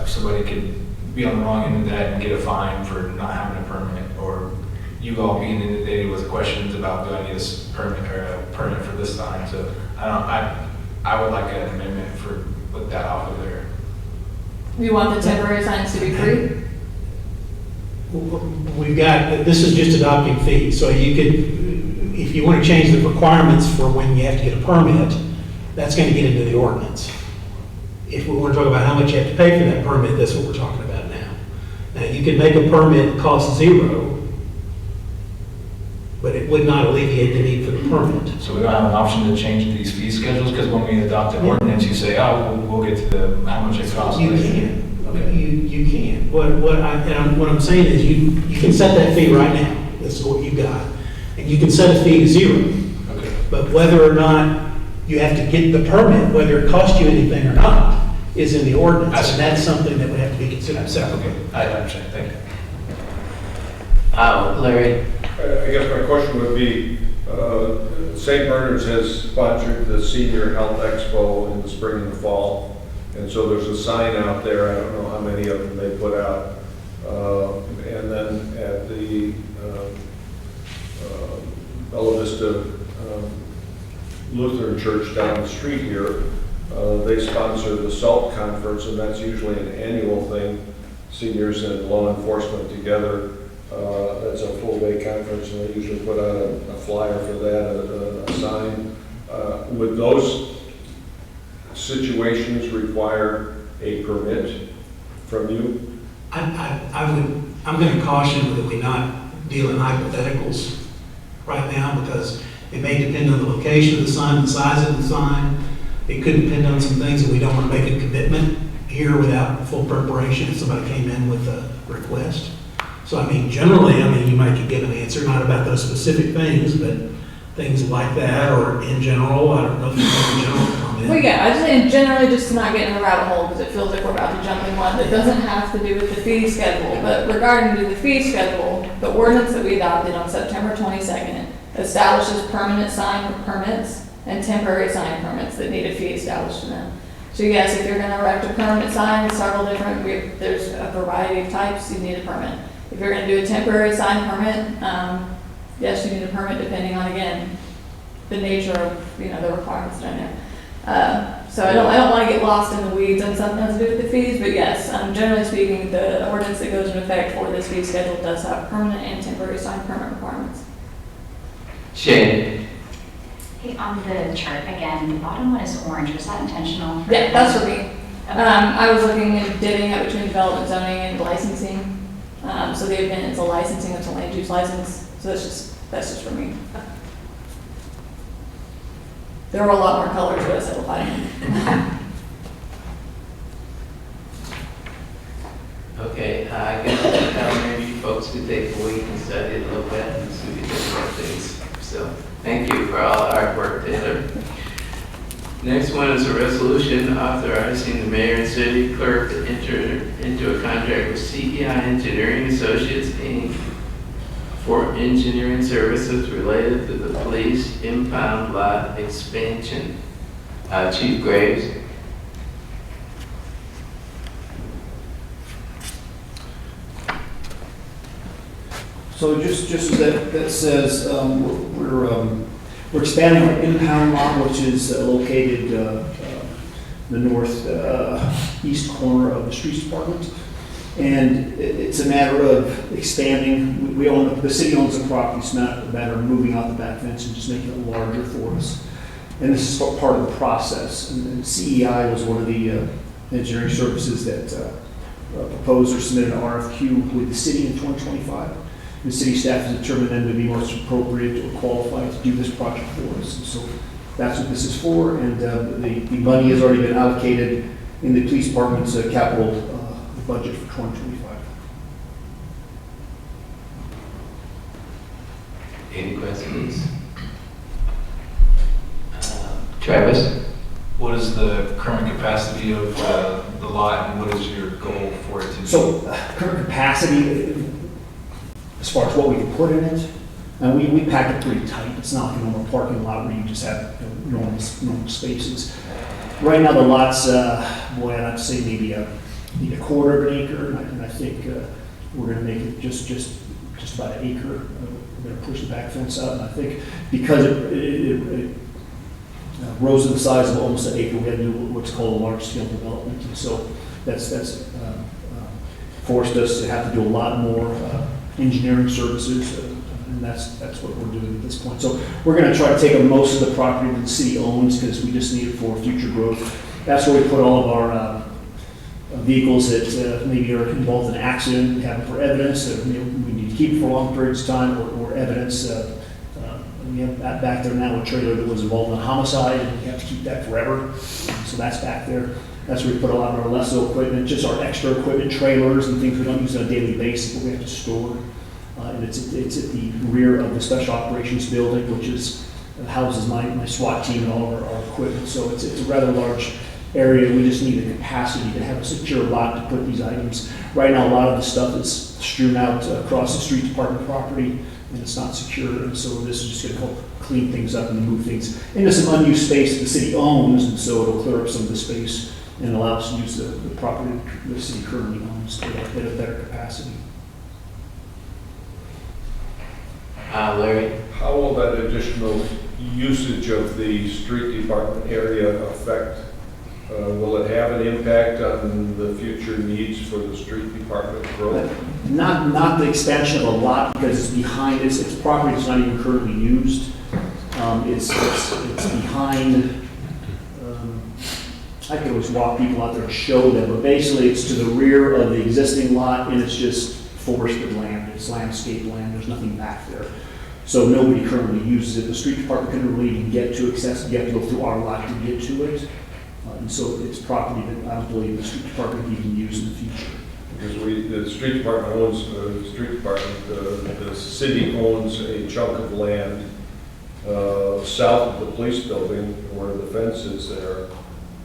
somebody could be on the wrong end of that and get a fine for not having a permit, or you all being inundated with questions about, do I need a permit or a permit for this sign? So I would like an amendment for, put that off of there. You want the temporary signs to be free? We've got, this is just adopting fees, so you could, if you want to change the requirements for when you have to get a permit, that's going to get into the ordinance. If we want to talk about how much you have to pay for that permit, that's what we're talking about now. Now, you can make a permit cost $0, but it would not alleviate the need for the permit. So we don't have an option to change these fee schedules, because when we adopt an ordinance, you say, oh, we'll get to the, how much it costs. You can. Okay. You can. What I'm saying is you can set that fee right now. This is what you've got. And you can set a fee to $0. Okay. But whether or not you have to get the permit, whether it costs you anything or not, is in the ordinance. And that's something that would have to be considered separately. Okay, I understand, thank you. Larry? I guess my question would be, St. Bernard's has sponsored the Senior Health Expo in the spring and the fall. And so there's a sign out there, I don't know how many of them they put out. And then at the Bella Vista Lutheran Church down the street here, they sponsor the SALT conference, and that's usually an annual thing, seniors and law enforcement together. That's a full-day conference, and they usually put out a flyer for that, a sign. Would those situations require a permit from you? I'm going to caution that we not deal in hypotheticals right now, because it may depend on the location of the sign, the size of the sign. It could depend on some things that we don't want to make a commitment here without full preparation if somebody came in with a request. So, I mean, generally, you might could give an answer, not about those specific things, but things like that, or in general. I don't know if you have a general comment. Well, yeah, I just think generally just to not get in a rabbit hole, because it feels like we're about to jump in one that doesn't have to do with the fee schedule. But regarding to the fee schedule, the ordinance that we adopted on September 22nd establishes permanent sign permits and temporary sign permits that need a fee established in them. So yes, if you're going to erect a permanent sign, it's several different, there's a variety of types, you need a permit. If you're going to do a temporary sign permit, yes, you need a permit depending on, again, the nature of, the requirements that are in there. So I don't want to get lost in the weeds on something that has to do with the fees, but yes, generally speaking, the ordinance that goes into effect for this fee schedule does have permanent and temporary sign permit requirements. Shane? Hey, on the chart again, the bottom one is orange. Was that intentional? Yeah, that's for me. I was looking and divvying up between development zoning and licensing. So the event is a licensing, it's a land use license. So that's just for me. There were a lot more colors, but I simplified. Okay, I guess maybe folks could take a week and study it a little bit and see different things. So, thank you for all the hard work, Taylor. Next one is a resolution authorizing the mayor and city clerk to enter into a contract with CEI Engineering Associates, Inc. for engineering services related to the police impound lot expansion. Chief Graves. So just that says we're expanding our impound lot, which is located the northeast corner of the streets department, and it's a matter of expanding. The city owns the property. It's not a matter of moving out the back fence and just making it larger for us. And this is part of the process. And CEI was one of the engineering services that proposed or submitted an RFQ with the city in 2025. The city staff has determined them to be most appropriate or qualified to do this project for us. And so that's what this is for, and the money has already been allocated in the police department's capital budget for 2025. Any questions? Travis? What is the current capacity of the lot, and what is your goal for it to be? So current capacity, as far as what we can put in it, And we packed it pretty tight. It's not like a normal parking lot where you just have normal spaces. Right now, the lot's, boy, I'd say maybe a quarter of an acre, and I think we're gonna make it just about an acre. We're gonna push the back fence out, and I think because it rose to the size of almost an acre, we had to do what's called a large-scale development. And so that's forced us to have to do a lot more engineering services, and that's what we're doing at this point. So we're going to try to take most of the property that the city owns because we just need it for future growth. That's where we put all of our vehicles that maybe are involved in an accident, we have them for evidence, that we need to keep for long periods of time, or evidence. We have that back there now, a trailer that was involved in a homicide, and we have to keep that forever. So that's back there. That's where we put a lot of our lesser equipment, just our extra equipment, trailers and things we don't use on a daily basis, but we have to store. And it's at the rear of the Special Operations Building, which houses my SWAT team and all of our equipment. So it's a rather large area. We just need the capacity to have a secure lot to put these items. Right now, a lot of the stuff is strewn out across the street department property, and it's not secure. And so this is just going to help clean things up and move things into some unused space that the city owns, and so it'll clear up some of the space and allow us to use the property the city currently owns at a better capacity. Larry? How will that additional usage of the street department area affect? Will it have an impact on the future needs for the street department growth? Not the expansion of a lot, because it's behind, it's property that's not even currently used. It's behind, I could always walk people out there and show them, but basically it's to the rear of the existing lot, and it's just forested land, it's landscape land, there's nothing back there. So nobody currently uses it. The street department couldn't really even get to access, you have to go through our lot to get to it. And so it's property that I don't believe the street department can even use in the future. Because the street department owns, the city owns a chunk of land south of the police building where the fence is there,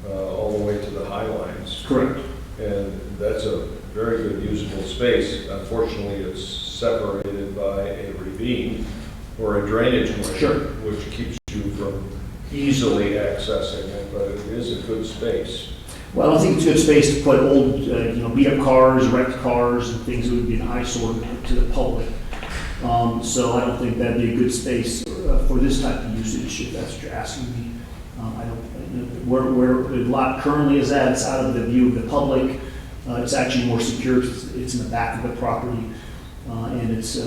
all the way to the High Lines. Correct. And that's a very good usable space. Unfortunately, it's separated by a ravine or a drainage line, Sure, which keeps you from easily accessing it, but it is a good space. Well, I don't think it's a good space to put old, beat up cars, wrecked cars, and things that would be an eyesore to the public. So I don't think that'd be a good space for this type of usage, if that's what you're asking me. I don't, where the lot currently is at, it's out of the view of the public. It's actually more secure. It's in the back of the property, and it's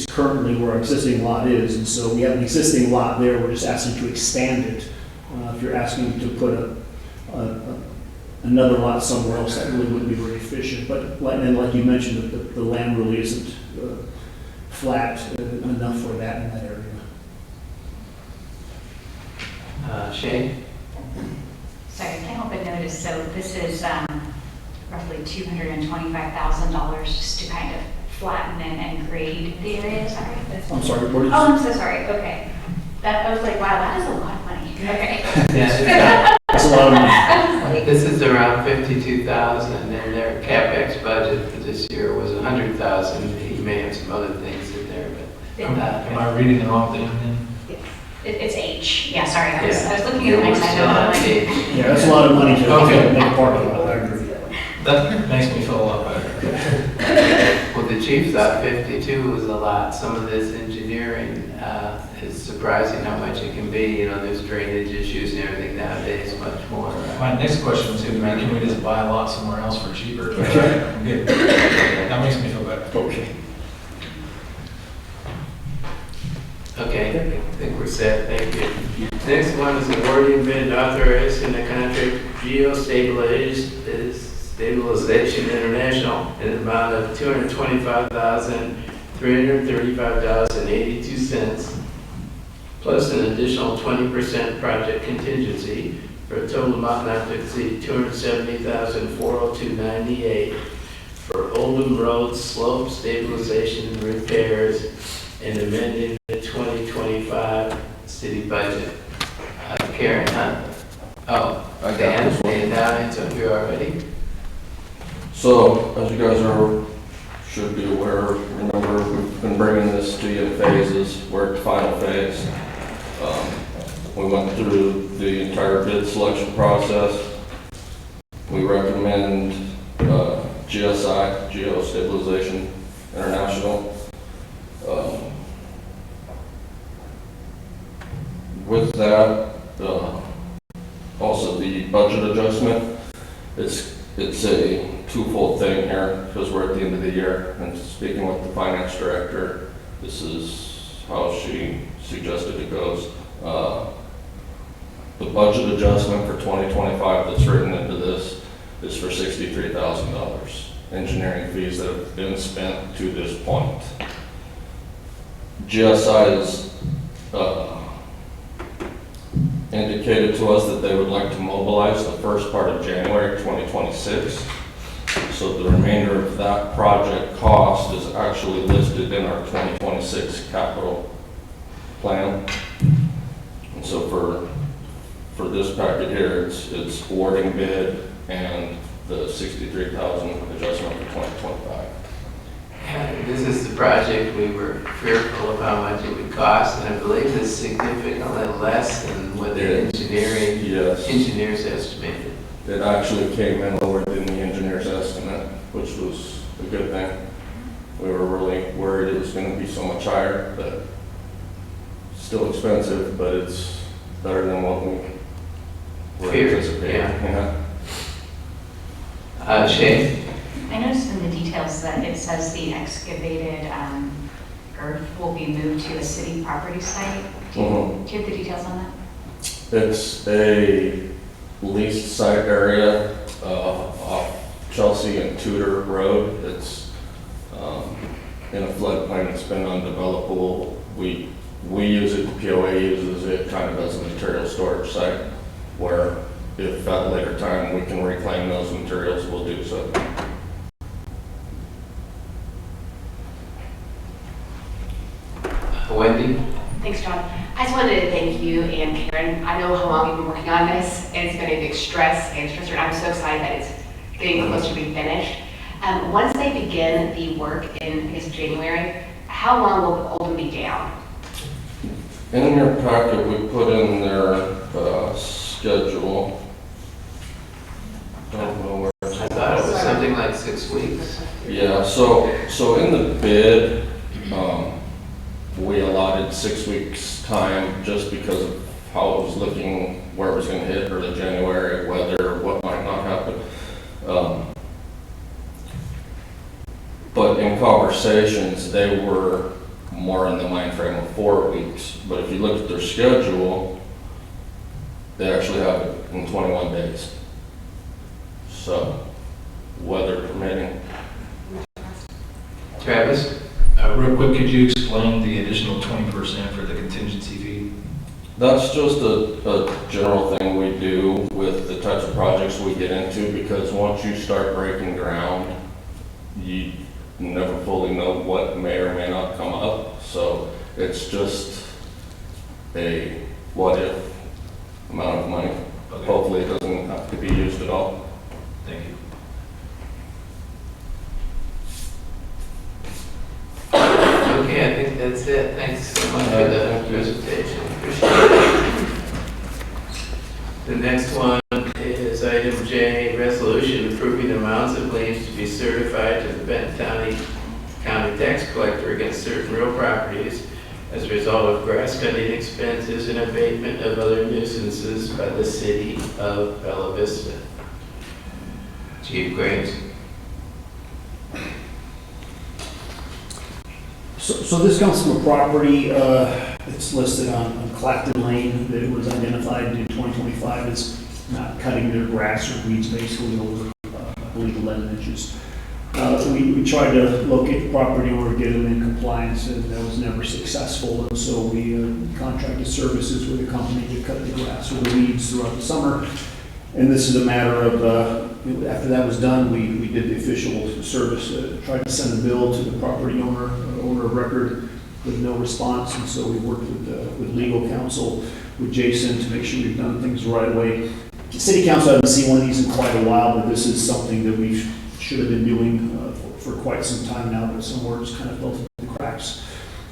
currently where our existing lot is. And so we have an existing lot there. We're just asking to expand it. If you're asking to put another lot somewhere else, that really wouldn't be very efficient. But like you mentioned, the land really isn't flat enough for that in that area. Shane? Sorry, I can't help but notice, so this is roughly $225,000 just to kind of flatten and grade the area, is that right? I'm sorry, what did you Oh, I'm so sorry, okay. I was like, wow, that is a lot of money. Okay. Yeah, That's a lot of money. I was like, this is around 52,000, and their CapEx budget for this year was 100,000. He may have some other things in there, but. Am I reading the wrong thing then? It's H. Yeah, sorry, I Yeah. was looking at the next item. Yeah, that's a lot of money to Okay. make a parking lot, I agree. That makes me feel a lot better. Well, the chief thought 52 was a lot. Some of this engineering is surprising how much it can be. You know, there's drainage issues and everything nowadays, much more. My next question was going to be, can we just buy a lot somewhere else for cheaper? But, Okay. I'm good. That makes me feel better. Okay. Okay, I think we're set, thank you. Next one is awarding bid authorizing the contract Stabilization International in the amount of $225,335.82, plus an additional 20% project contingency for a total amount not to exceed $270,402.98 for Oldham Road slope stabilization and repairs and amending the 2025 city budget. Karen, huh? Oh, Dan, and now it's up here already. So, as you guys are should be aware, remember, we've been bringing this to you in phases. We're at the final phase. We went through the entire bid selection process. We recommend GSI, Geostabilization International. With that, also the budget adjustment, it's a twofold thing here because we're at the end of the year, and speaking with the finance director, this is how she suggested it goes. The budget adjustment for 2025 that's written into this is for $63,000. Engineering fees that have been spent to this point. GSI has indicated to us that they would like to mobilize the first part of January 2026. So the remainder of that project cost is actually listed in our 2026 capital plan. And so for this packet here, it's awarding bid and the $63,000 adjustment for 2025. This is the project we were fearful of how much it would cost, and I believe it's significantly less than what the engineers estimated. It actually came in lower than the engineer's estimate, which was a good thing. We were really worried it was going to be so much higher, but still expensive, but it's better than what we were anticipating. Yeah. Shane? I noticed in the details that it says the excavated earth will be moved to a city property site. Do you have the details on that? It's a leased site area off Chelsea and Tudor Road. It's in a floodplain. It's been undevelopable. We use it, the POA uses it kind of as a material storage site where if at a later time we can reclaim those materials, we'll do so. Wendy? Thanks, John. I just wanted to thank you and Karen. I know how long you've been working on this, and it's been a big stress and stressor, and I'm so excited that it's getting close to being finished. Once they begin the work in, I guess, January, how long will the Oldham be down? In your packet, we put in their schedule. Don't know where. I thought it was something like 6 weeks. Yeah, so in the bid, we allotted 6 weeks time just because of how it was looking, where it was going to hit early January, weather, what might not happen. But in conversations, they were more in the mind frame of 4 weeks. But if you look at their schedule, they actually have it in 21 days. So, weather permitting. Travis? Real quick, could you explain the additional 20% for the contingency fee? That's just a general thing we do with the types of projects we get into, because once you start breaking ground, you never fully know what may or may not come up. So it's just a what if amount of money. Okay. Hopefully it doesn't have to be used at all. Thank you. Okay, I think that's it. Thanks so much for the presentation. Appreciate it. The next one is item J, resolution approving amounts of liens to be certified to the Benton County tax collector against certain real properties as a result of grass cutting expenses and abatement of other nuisances by the city of Bella Vista. Chief Graves. So this comes from a property that's listed on Clacton Lane that was identified in 2025 as not cutting their grass or weeds basically over, I believe, 11 inches. We tried to locate the property owner, get them in compliance, and that was never successful. And so we contracted services with a company to cut the grass or the weeds throughout the summer. And this is a matter of, after that was done, we did the official service, tried to send a bill to the property owner of record with no response. And so we worked with legal counsel, with Jason, to make sure we've done things the right way. The city council hasn't seen one of these in quite a while, but this is something that we've should have been doing for quite some time now, but some work's kind of fell through the cracks.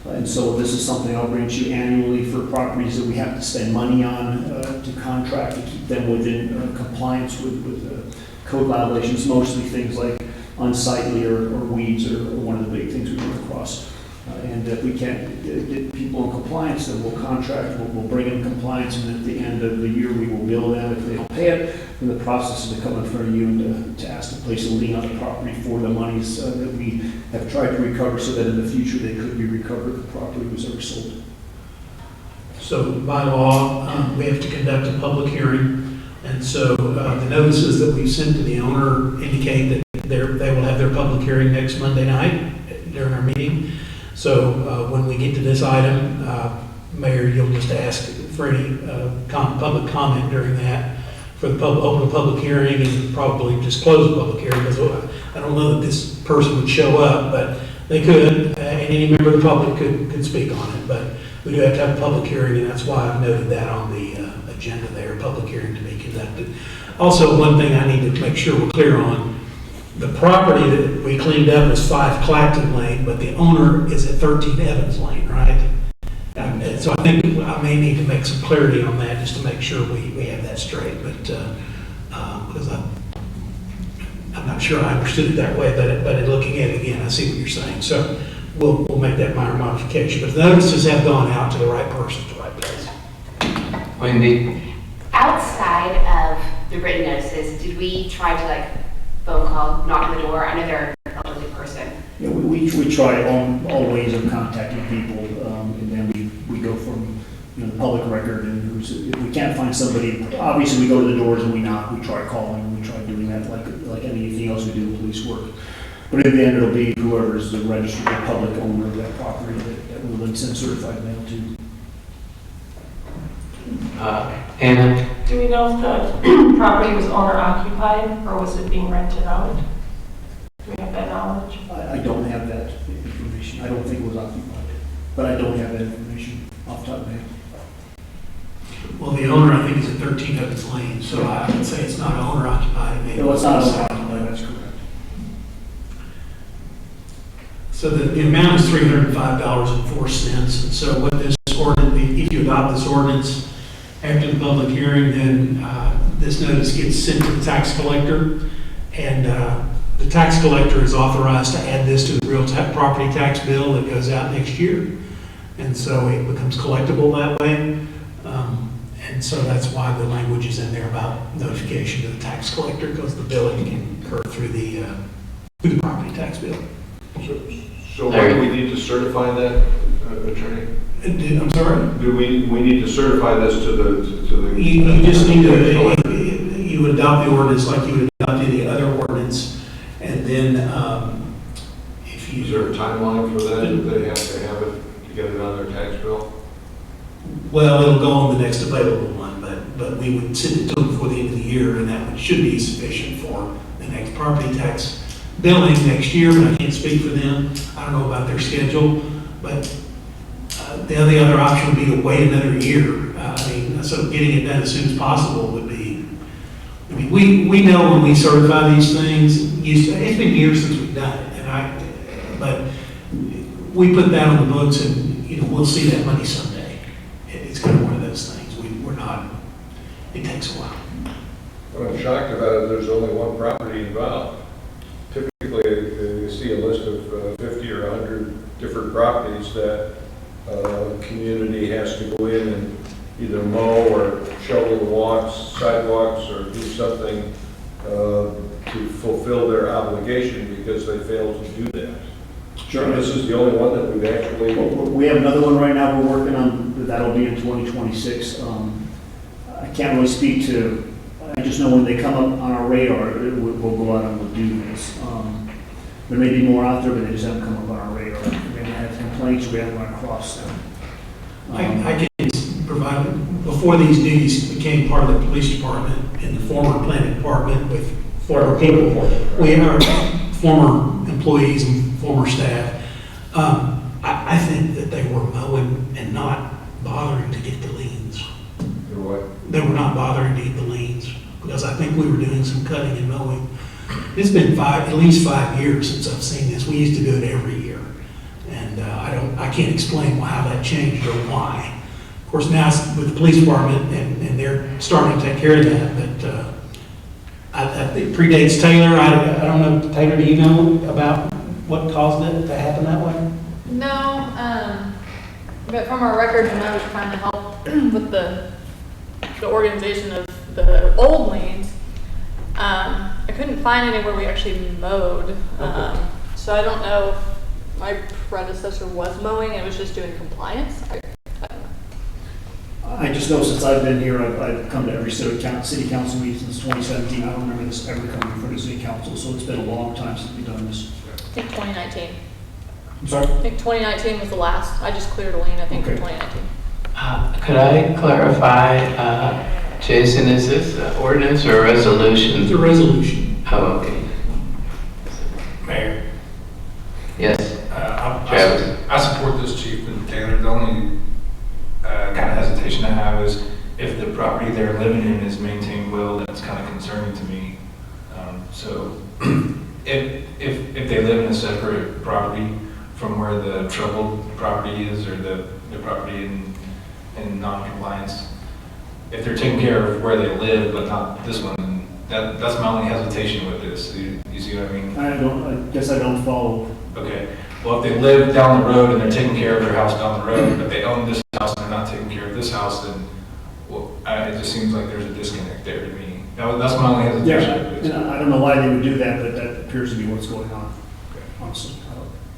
And so this is something I'll bring to you annually for properties that we have to spend money on to contract to keep them within compliance with code violations, mostly things like unsightly or weeds are one of the big things we run across. And if we can't get people in compliance, then we'll contract, we'll bring in compliance, and at the end of the year, we will bill them if they don't pay it. And the process is to come in front of you and to ask to place a lien on the property for the monies that we have tried to recover, so that in the future they could be recovered if the property was ever sold. So by law, we have to conduct a public hearing, and so the notices that we've sent to the owner indicate that they will have their public hearing next Monday night during our meeting. So when we get to this item, Mayor, you'll just ask for any public comment during that for the open the public hearing, and probably just close the public hearing, because I don't know that this person would show up, but they could, and any member of the public could speak on it. But we do have to have a public hearing, and that's why I've noted that on the agenda there, public hearing to be conducted. Also, one thing I need to make sure we're clear on, the property that we cleaned up is 5 Clacton Lane, but the owner is at 13 Evans Lane, right? And so I think I may need to make some clarity on that, just to make sure we have that straight, but, because I'm not sure I understood it that way, but looking at it again, I see what you're saying. So we'll make that minor modification, but the notices have gone out to the right person, to the right place. Wendy? Outside of the written notices, did we try to phone call, knock on the door? I know they're an elderly person. Yeah, we try all ways of contacting people, and then we go from the public record, and if we can't find somebody, obviously we go to the doors and we knock, we try calling, and we try doing that like anything else we do in police work. But in the end, it'll be whoever is the registered public owner of that property that we'll then send certified mail to. Anna? Do we know if the property was owner occupied or was it being rented out? Do we have that knowledge? I don't have that information. I don't think it was occupied, but I don't have that information off the top of my head. Well, the owner, I think, is at 13 Evans Lane, so I would say it's not owner occupied. No, it's not owner occupied, that's correct. So the amount is $305.04, and so what this ordinance, if you adopt this ordinance after the public hearing, then this notice gets sent to the tax collector, and the tax collector is authorized to add this to the real property tax bill that goes out next year, and so it becomes collectible that way. And so that's why the language is in there about notification to the tax collector, because the billing can occur through the property tax bill. So why do we need to certify that, attorney? I'm sorry? Do we need to certify this to the? You just need to, you would adopt the ordinance like you would adopt any other ordinance, and then if you. Is there a timeline for that? Do they have to have it to get it on their tax bill? Well, it'll go on the next available one, but we would send it to them before the end of the year, and that should be sufficient for the next property tax billing next year, but I can't speak for them. I don't know about their schedule, but the other option would be to wait another year. So getting it done as soon as possible would be, we know when we certify these things, it's been years since we've done it, but we put that on the books, and we'll see that money someday. It's kind of one of those things. We're not, it takes a while. What I'm shocked about is there's only one property involved. Typically, you see a list of 50 or 100 different properties that a community has to go in and either mow or shovel the sidewalks, or do something to fulfill their obligation because they failed to do that. Sure. This is the only one that we've actually. We have another one right now we're working on, that'll be in 2026. I can't really speak to, I just know when they come up on our radar, we'll go out and we'll do this. There may be more out there, but they just haven't come up on our radar. We haven't had complaints, we haven't run across them. I can provide, before these duties became part of the police department in the former planning department with former people, we are former employees and former staff. I think that they were mowing and not bothering to get the liens. Or what? They were not bothering to get the liens, because I think we were doing some cutting and mowing. It's been at least 5 years since I've seen this. We used to do it every year. And I can't explain how that changed or why. Of course, now it's with the police department and they're starting to take care of that, but I think it predates Taylor. I don't know, Taylor, do you know about what caused it to happen that way? No, but from our records, when I was trying to help with the organization of the old lanes, I couldn't find anywhere we actually mowed. So I don't know if my predecessor was mowing, it was just doing compliance. I don't know. I just know since I've been here, I've come to every city council meeting since 2017. I don't remember this ever coming in front of city council, so it's been a long time since we've done this. I think 2019. I'm sorry? I think 2019 was the last. I just cleared a lane, I think, Okay. in 2019. Could I clarify, Jason, is this an ordinance or a resolution? It's a resolution. Oh, okay. Mayor, Yes, Travis. I support this, Chief and Taylor. The only kind of hesitation I have is if the property they're living in is maintained well, that's kind of concerning to me. So if they live in a separate property from where the troubled property is or the property in non-compliance, if they're taking care of where they live but not this one, that's my only hesitation with this. You see what I mean? I guess I don't follow. Okay. Well, if they live down the road and they're taking care of their house down the road, but they own this house and they're not taking care of this house, then it just seems like there's a disconnect there to me. That's my only hesitation. And I don't know why they would do that, but that appears to be what's going on, honestly.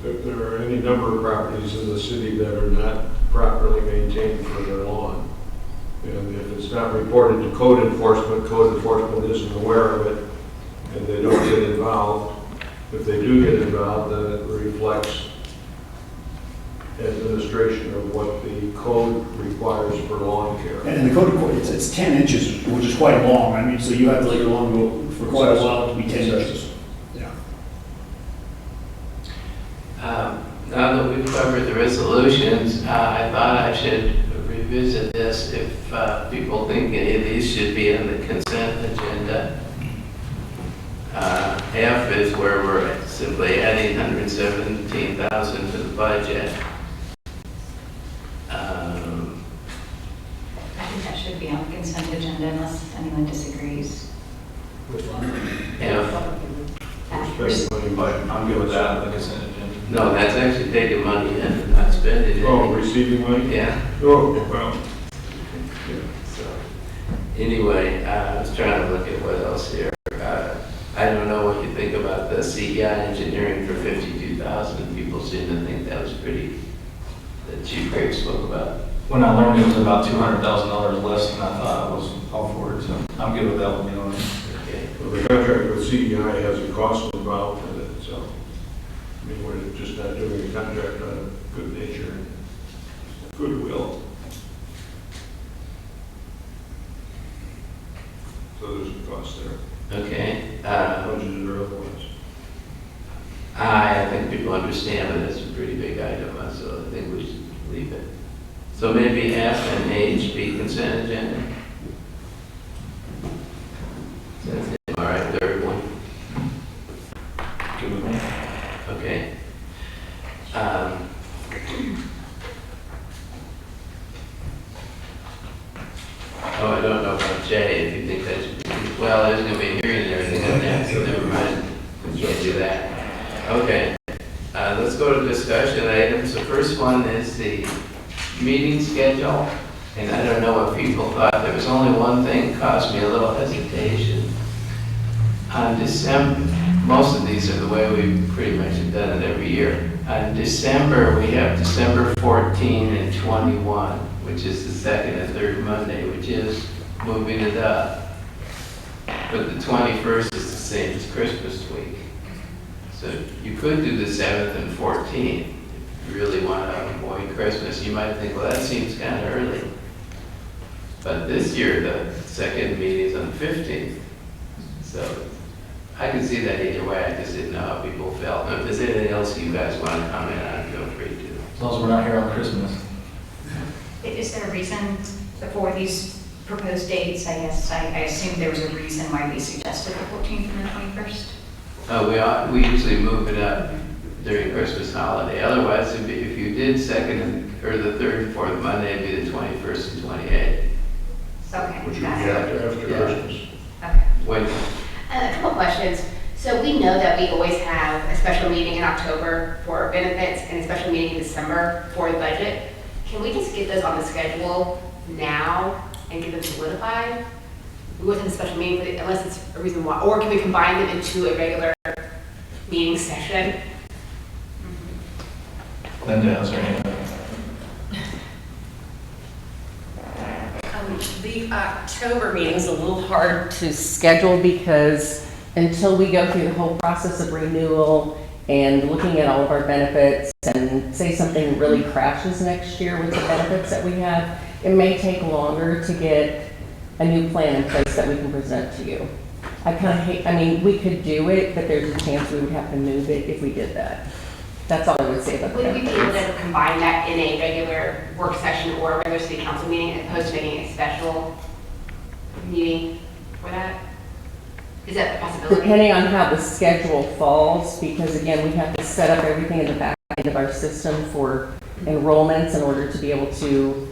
There are any number of properties in the city that are not properly maintained for their lawn. And if it's not reported to code enforcement isn't aware of it, and they don't get involved. If they do get involved, then it reflects administration of what the code requires for lawn care. And the code, it's 10 inches, which is quite long. I mean, so you have to let your lawn go for quite a while to be 10 inches. Yeah. Now that we've covered the resolutions, I thought I should revisit this if people think any of these should be on the consent agenda. F is where we're simply adding $117,000 to the budget. I think that should be on the consent agenda unless anyone disagrees. F, But I'm good with that on the consent agenda. no, that's actually taking money in and not spending it. Oh, receiving money? Yeah. Oh, well. So, anyway, I was trying to look at what else here. I don't know what you think about the CEI engineering for $52,000. People seem to think that was pretty, that Chief Craig spoke about. When I learned it was about $200,000 less than I thought, I was all for it, so I'm good with that one, you know. Okay. Well, the contract with CEI has a cost involved in it, so, I mean, we're just not doing a contract out of good nature and goodwill. So there's a cost there, Okay. budgeted or otherwise. I think people understand that it's a pretty big item, so I think we should leave it. So maybe F and H be consent agenda? That's it. All right, third one. Good with me. Okay. Oh, I don't know about J, if you think that should be, well, there's gonna be a hearing and everything on that, so never mind. We can't do that. Okay. Let's go to discussion items. The first one is the meeting schedule. And I don't know if people thought, there was only one thing that caused me a little hesitation. On December, most of these are the way we pretty much have done it every year. On December, we have December 14 and 21, which is the second and third Monday, which is moving it up. But the 21st is the same as Christmas week. So you could do the 7th and 14th if you really want to avoid Christmas. You might think, well, that seems kind of early. But this year, the second meeting is on the 15th. So I can see that either way. I just didn't know how people felt. Now, if there's anything else you guys want to comment on, feel free to. As long as we're not here on Christmas. Is there a reason for these proposed dates, I guess, I assume there was a reason why we suggested the 14th and the 21st. We usually move it up during Christmas holiday. Otherwise, if you did or the third and fourth Monday, it'd be the 21st and 28th. Okay. Which would be got it. after Yeah. Christmas. Okay. When, A couple questions. So we know that we always have a special meeting in October for benefits and a special meeting in December for the budget. Can we just get those on the schedule now and get them solidified? We wouldn't have a special meeting for the, unless it's a reason why, or can we combine them into a regular meeting session? Linda has her hand up. The October meeting is a little hard to schedule because until we go through the whole process of renewal and looking at all of our benefits and say something really crashes next year with the benefits that we have, it may take longer to get a new plan in place that we can present to you. I kind of hate, I mean, we could do it, but there's a chance we would have to move it if we did that. That's all I would say about Would we be able that. to combine that in a regular work session or a regular city council meeting as opposed to making a special meeting for that? Is that a possibility? Depending on how the schedule falls, because again, we have to set up everything in the back end of our system for enrollments in order to be able to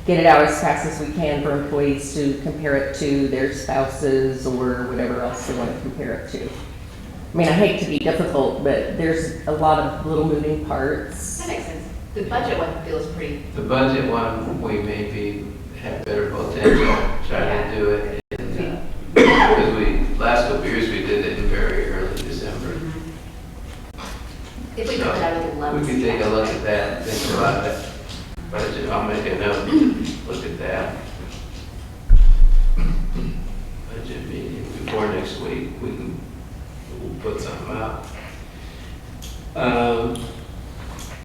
get it out as fast as we can for employees to compare it to their spouses or whatever else they want to compare it to. I mean, I hate to be difficult, but there's a lot of little moving parts. That makes sense. The budget one feels pretty, the budget one, we maybe have better potential trying to do it. Because last couple of years, we did it in very early December. if we put that with the We levels. could take a look at that, and think about it. Budget, I'll make a note, look at that. Budget meeting before next week, we'll put something out.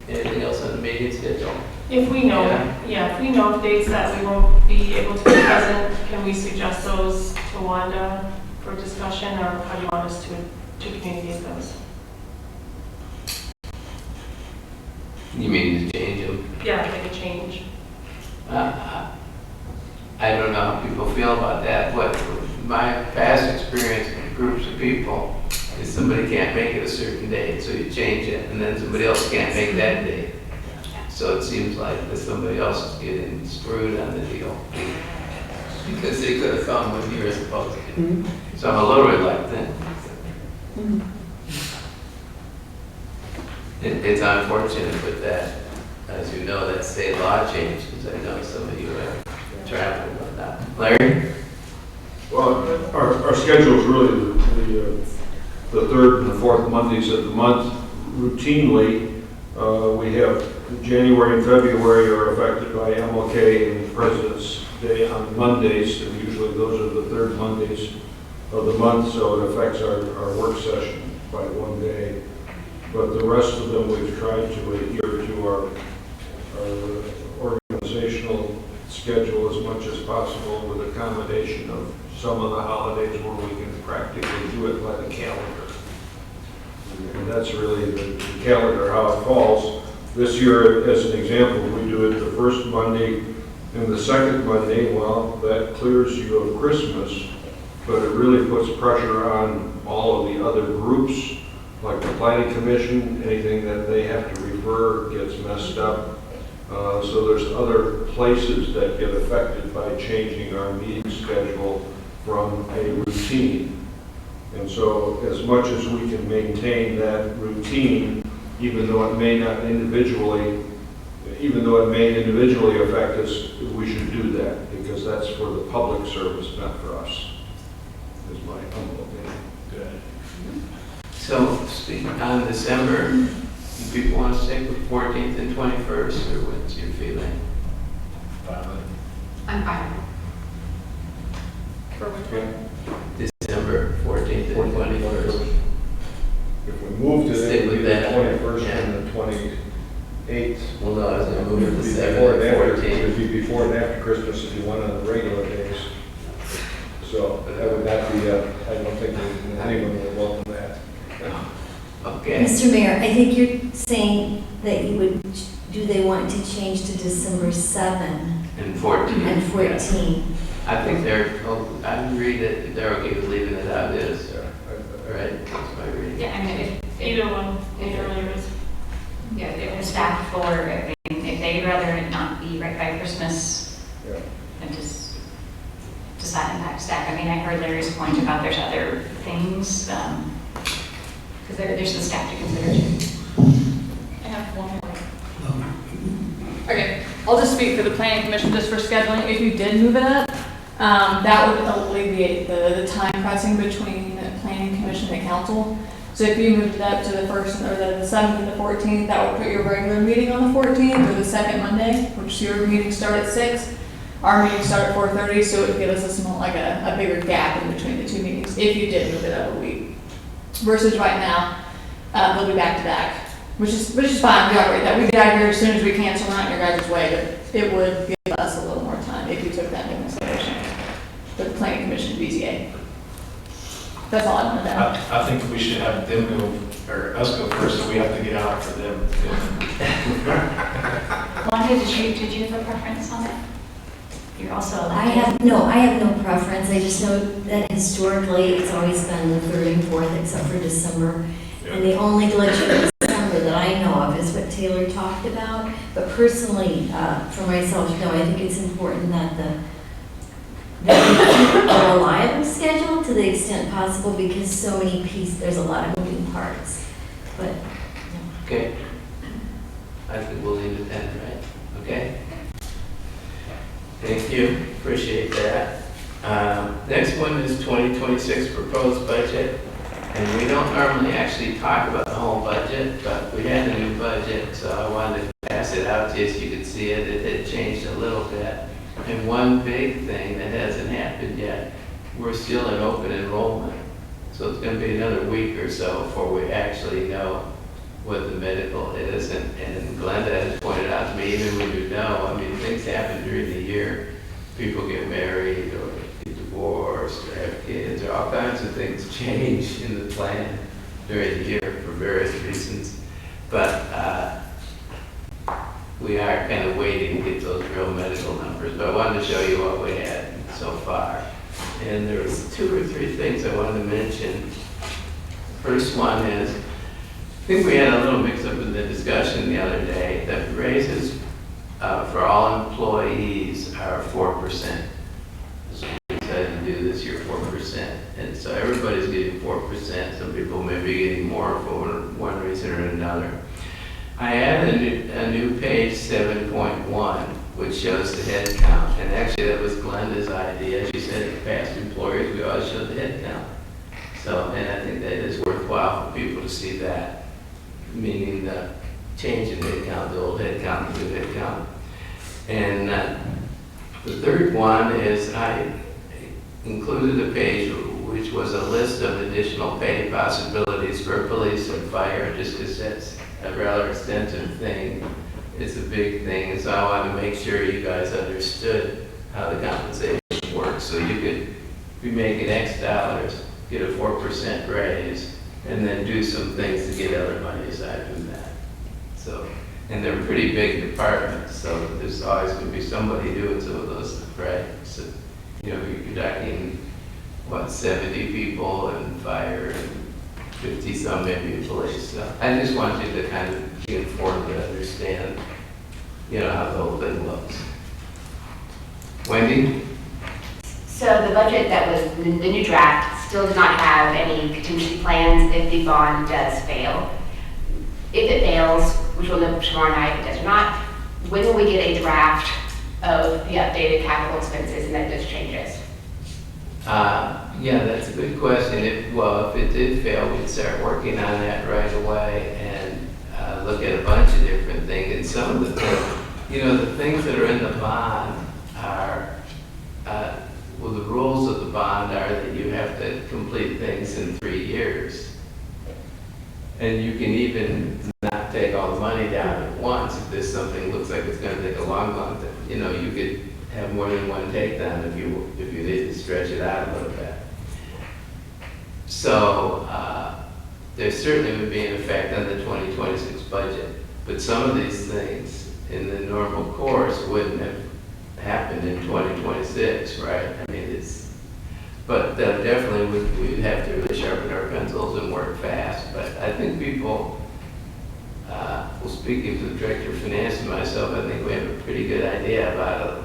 Anything else on the meeting schedule? If we know, if we know dates that we won't be able to be present, can we suggest those to Wanda for discussion, or how do you want us to communicate those? You mean to change them? Yeah, make a change. I don't know how people feel about that, but my past experience with groups of people is somebody can't make it a certain date, so you change it, and then somebody else can't make that date. So it seems like that somebody else is getting screwed on the deal, because they could have come when you were supposed to. So I'm a little reluctant. It's unfortunate with that, as you know, that state law changed, because I know some of you are traveling with that. Larry? Well, our schedule is really the third and the fourth Mondays of the month. Routinely, we have January and February are affected by MLK and President's Day on Mondays, and usually those are the third Mondays of the month, so it affects our work session by one day. But the rest of them, we've tried to adhere to our organizational schedule as much as possible, with accommodation of some of the holidays where we can practically do it by the calendar. And that's really the calendar, how it falls. This year, as an example, we do it the first Monday and the second Monday. Well, that clears you of Christmas, but it really puts pressure on all of the other groups, like the planning commission. Anything that they have to refer gets messed up. So there's other places that get affected by changing our meeting schedule from a routine. And so as much as we can maintain that routine, even though it may individually affect us, we should do that, because that's for the public service, not for us, is my humble opinion. Good. So, speaking on December, do people want to stay with 14th and 21st, or what's your feeling? I'm fine. December 14th and 21st. If we moved it, Stick it would with be the that. 21st Yeah. and the 28th. Well, no, I was going to move it to It'd be 7 before and and after- 14th. It'd be before and after Christmas if you went on the regular days. So that would not be, I don't think that anyone would welcome that. Okay. Mr. Mayor, I think you're saying that you would, do they want to change to December 7 And 14th. and 14? I think I read it, they're okay with leaving it out, is, right? That's my reading. Yeah, I mean, if, Either one, either is. yeah, if the staff for, I mean, if they'd rather it not be right by Christmas, Yeah. then does that impact staff? I mean, I heard Larry's point about there's other things, because there's the staff to consider too. I have one more. Okay, I'll just speak for the planning commission just for scheduling. If you did move it up, that would alleviate the time pressing between the planning commission and council. So if you moved it up to the 1st or the 7th and the 14th, that would put your regular meeting on the 14th or the second Monday, which your meetings start at 6. Our meetings start at 4:30, so it would give us a small, like a bigger gap in between the two meetings if you did move it up a week. Versus right now, they'll be back to back. Which is fine, we operate that. We get out here as soon as we can, so we're not in your guys' way, but it would give us a little more time if you took that into consideration. For the planning commission, BZA. That's all I wanted to know. I think we should have them go, or us go first, so we have to get out for them. Wanda, did you have a preference on it? You're also I elected. have no preference. I just know that historically, it's always been the 3rd and 4th, except for December. And the only glitch for December that I know of is what Taylor talked about. But personally, for myself, no, I think it's important that that we keep a reliable schedule to the extent possible, because so many pieces, there's a lot of moving parts. But, Okay. I think we'll leave it then, right? Okay? Thank you, appreciate that. Next one is 2026 proposed budget. And we don't normally actually talk about the whole budget, but we had a new budget, so I wanted to pass it out to you so you could see it. It had changed a little bit. And one big thing that hasn't happened yet, we're still in open enrollment. So it's going to be another week or so before we actually know what the medical is. And Glenda has pointed out to me, even when you know, I mean, things happen during the year. People get married or get divorced or have kids, or all kinds of things change in the plan during the year for various reasons. But we are kind of waiting to get those real medical numbers. But I wanted to show you what we had so far. And there was 2 or 3 things I wanted to mention. First one is, I think we had a little mix-up in the discussion the other day, that raises for all employees are 4%. So we decided to do this year 4%. And so everybody's getting 4%. Some people may be getting more for one reason or another. I added a new page 7.1, which shows the head count. And actually that was Glenda's idea. She said in past employers, we always show the head count. So, and I think that is worthwhile for people to see that, meaning the change in head count, the old head count, the new head count. And the third one is I included a page which was a list of additional pay possibilities for police and fire, just because that's a rather extensive thing. It's a big thing, and so I wanted to make sure you guys understood how the compensation works. So you could be making X dollars, get a 4% raise, and then do some things to get other money aside from that. So, and they're pretty big departments, so there's always going to be somebody doing some of those, right? So, you know, you're talking, what, 70 people in fire and 50 some maybe in police. So I just want you to kind of be informed to understand, you know, how the whole thing looks. Wendy? So the budget that was, the new draft, still does not have any contingency plans if the bond does fail. If it fails, which we'll know tomorrow night, if it does not, when will we get a draft of the updated capital expenses and then those changes? Yeah, that's a good question. If it did fail, we'd start working on that right away and look at a bunch of different things. And some of the things, you know, the things that are in the bond are, well, the rules of the bond are that you have to complete things in 3 years. And you can even not take all the money down at once if there's something looks like it's going to take a long time. You know, you could have more than one takedown if you need to stretch it out a little bit. So there certainly would be an effect on the 2026 budget. But some of these things in the normal course wouldn't have happened in 2026 2026, right? I mean, but definitely we'd have to really sharpen our pencils and work fast. But I think people, well, speaking to the director of finance and myself, I think we have a pretty good idea about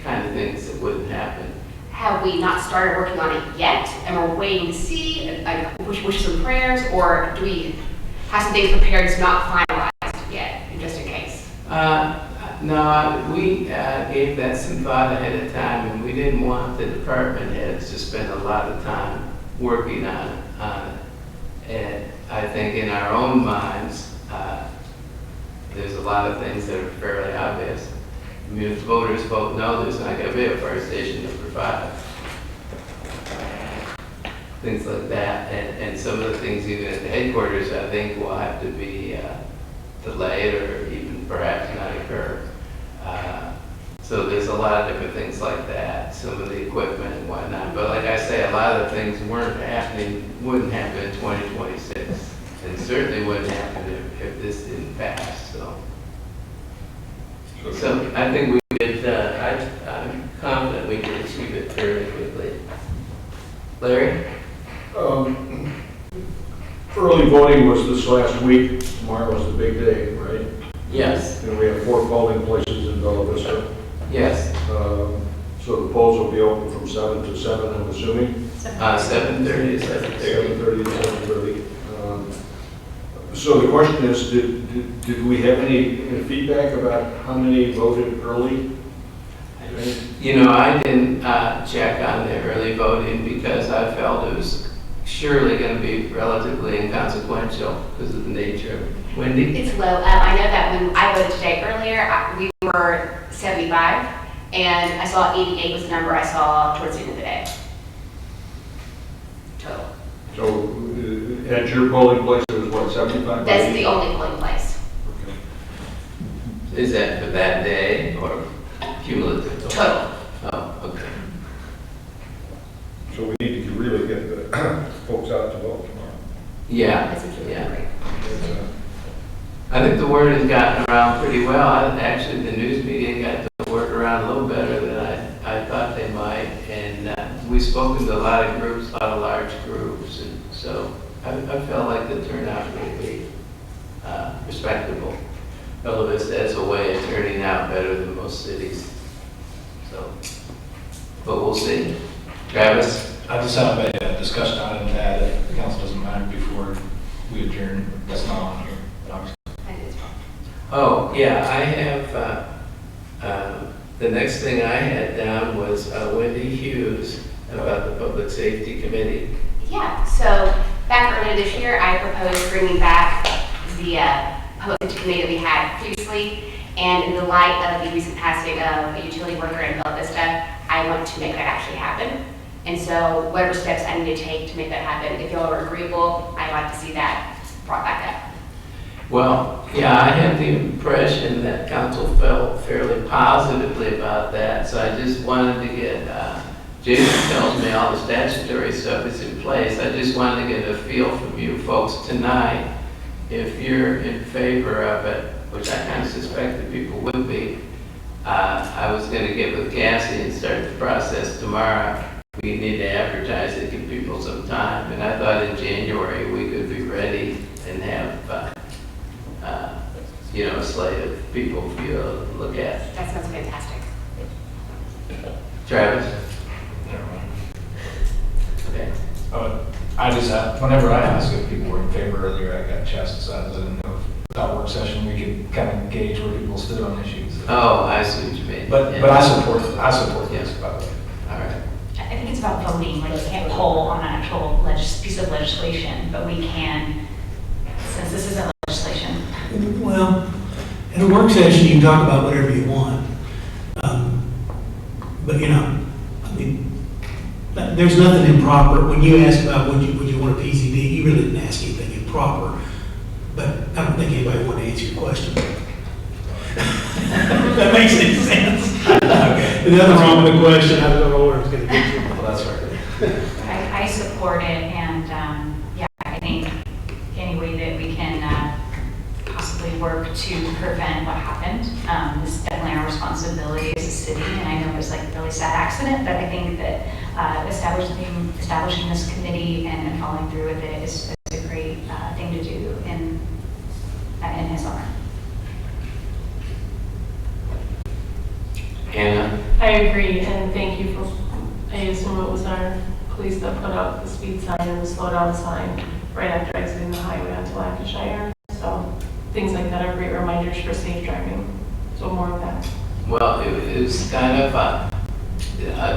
kind of things that wouldn't happen. Have we not started working on it yet, and we're waiting to see, like, wishes and prayers, or do we have some things prepared that's not finalized yet, just in case? No, we gave that some thought ahead of time, and we didn't want the department heads to spend a lot of time working on it. And I think in our own minds, there's a lot of things that are fairly obvious. I mean, if voters vote no, there's not going to be a fire station number 5. Things like that. And some of the things even at the headquarters, I think, will have to be delayed or even perhaps not occur. So there's a lot of different things like that, some of the equipment and whatnot. But like I say, a lot of things wouldn't happen in 2026. And certainly wouldn't happen if this didn't pass, so I think we could, I'm confident we can achieve it fairly quickly. Larry? Early voting was this last week. Tomorrow was the big day, right? Yes. And we have 4 polling places in Bella Vista. Yes. So the polls will be open from 7 to 7, I'm assuming? 7:30 to 7:30. 7:30 to 7:30. So the question is, did we have any feedback about how many voted early? You know, I didn't check on the early voting because I felt it was surely going to be relatively inconsequential because of the nature of it. Wendy? It's low. I know that when I voted today earlier, we were 75, and I saw 88 was the number I saw towards the end of the day. Total. So at your polling place, it was what, 75? That's the only polling place. Is that for that day or cumulative? Total. Oh, okay. So we need to really get the folks out to vote tomorrow. Yeah, That's really yeah. great. I think the word has gotten around pretty well. Actually, the news media got the word around a little better than I thought they might. And we've spoken to a lot of groups, a lot of large groups. And so I felt like the turnout will be respectable. Bella Vista has a way of turning out better than most cities. So, but we'll see. Travis? I just have a discussion item to add, if the council doesn't mind, before we adjourn. That's not on here, obviously. Oh, yeah, I have, the next thing I had down was Wendy Hughes about the Public Safety Committee. Yeah, so back earlier this year, I proposed bringing back the Public Safety Committee that we had previously. And in the light of the recent passing of a utility worker in Bella Vista, I want to make that actually happen. And so whatever steps I need to take to make that happen, if y'all are agreeable, I'd like to see that brought back up. Well, yeah, I had the impression that council felt fairly positively about that, so I just wanted to get, Jason tells me all the statutory stuff is in place. I just wanted to get a feel from you folks tonight, if you're in favor of it, which I kind of suspect that people would be. I was going to get with Cassie and start the process tomorrow. We need to advertise it, give people some time, and I thought in January we could be ready and have a slate of people for you to look at. That sounds fantastic. Travis? Never mind. Okay. I just, whenever I ask if people were in favor earlier, I got chastised. I didn't know if without work session we could kind of gauge where people stood on issues. Oh, I see what you mean. But Yeah. but I support this, by the way. All right. I think it's about voting, like you can't poll on an actual piece of legislation, but we can, since this isn't legislation. Well, in a work session, you can talk about whatever you want. But, I mean, there's nothing improper. When you ask about would you want a PCD, you really didn't ask anything improper. But I don't think anybody would answer your question. If that makes any sense. Okay. There's nothing wrong with the question. I don't know where it's going to get you. Well, that's right. I support it, and yeah, I think any way that we can possibly work to prevent what happened is definitely our responsibility as a city, and I know accident, but I think that establishing this committee and following through with it is a great thing to do in his honor. Anna? I agree, and thank you for, I assume it was our police that put up the speed sign and the slow down sign right after exiting the highway onto Lancashire. So things like that are great reminders for safe driving. So more of that. Well, it was kind of a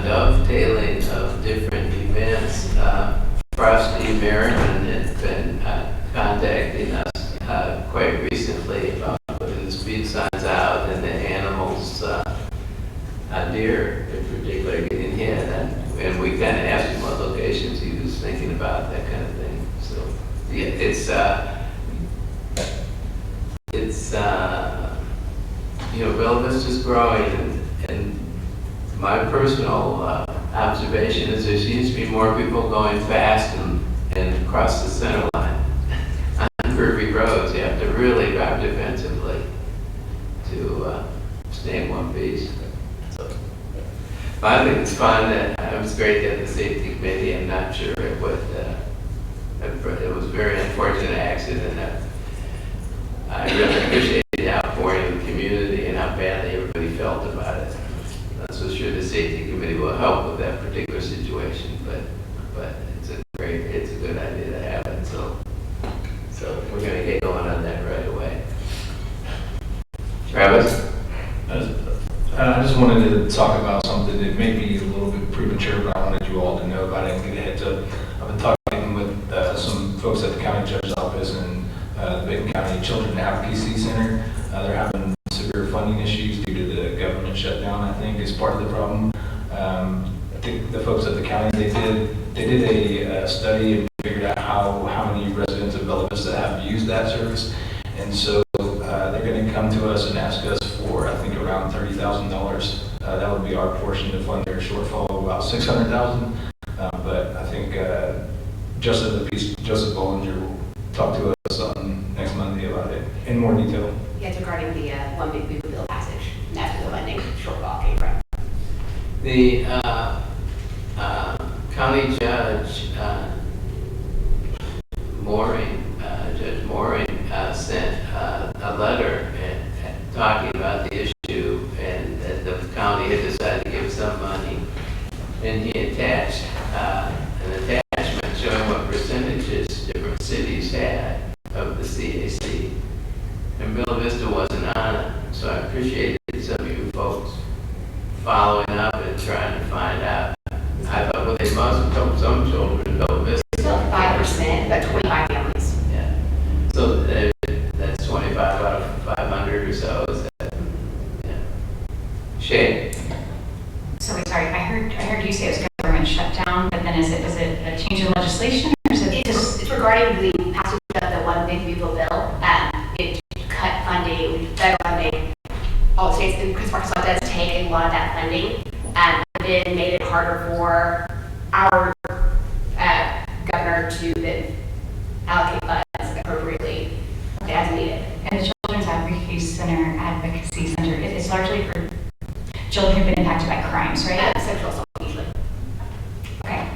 dovetailing of different events. Frosty Merriman had been contacting us quite recently about putting the speed signs out and the animals, deer in particular, getting hit. And we kind of asked him what locations he was thinking about, that kind of thing. So, yeah, it's Bella Vista's growing, and my personal observation is there seems to be more people going fast and across the center line on curvy roads. You have to really drive defensively to stay in one piece. So, I think it's fun. It was great to have the safety committee. I'm not sure it would. It was a very unfortunate accident. I really appreciate the outpouring of the community and how badly everybody felt about it. I'm not so sure the safety committee will help with that particular situation, but it's a good idea to have it. So we're going to get going on that right away. Travis? I just wanted to talk about something that may be a little bit premature, but I wanted you all to know about it and get a heads up. I've been talking with some folks at the county judge's office and the Benton County Children Advocacy Center. They're having severe funding issues due to the government shutdown, I think, is part of the problem. I think the folks at the county, they did a study and figured out how many residents of Bella Vista have used that service. And so they're going to come to us and ask us for, I think, around $30,000. That would be our portion to fund their shortfall of about $600,000. But I think Joseph Bollinger will talk to us on next Monday about it in more detail. Yeah, it's regarding the one big beautiful bill passage, and that's where the funding shortfall came from. The county judge, Judge Mooring, sent a letter talking about the issue, and that the county had decided to give some money, and he attached an attachment showing what percentages different cities had of the CAC. And Bella Vista wasn't on it, so I appreciated some of you folks following up and trying to find out. I thought, well, they must have told some children in Bella Vista. It's not 5%, but 25 families. Yeah. So that's 25 out of 500 or so. Is that? Yeah. Shay? So wait, sorry, I heard you say it was government shutdown, but then is it a change in legislation, or is it It's regarding the passage of the one big beautiful bill. It cut funding, federal funding. All the states, because Arkansas does take a lot of that funding, and then made it harder for our governor to then allocate funds appropriately as needed. and the Children's Advocacy Center, it's largely for children who've been impacted by crimes, right? Sexual assault usually. Okay.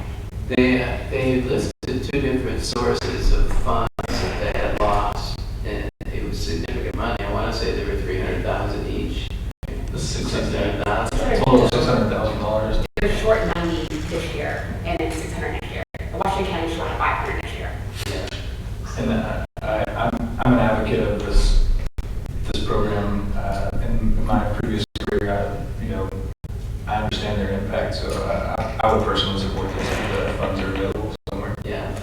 They listed two different sources of funds that they had lost, and it was significant money. I want to say they were $300,000 each. $600,000. Total of $600,000. They're short 90 this year, and then 600 next year. Washington County short 500 next year. Yeah. And I'm an advocate of this program. In my previous career, I understand their impact, so I would personally support this if the funds are available somewhere. Yeah.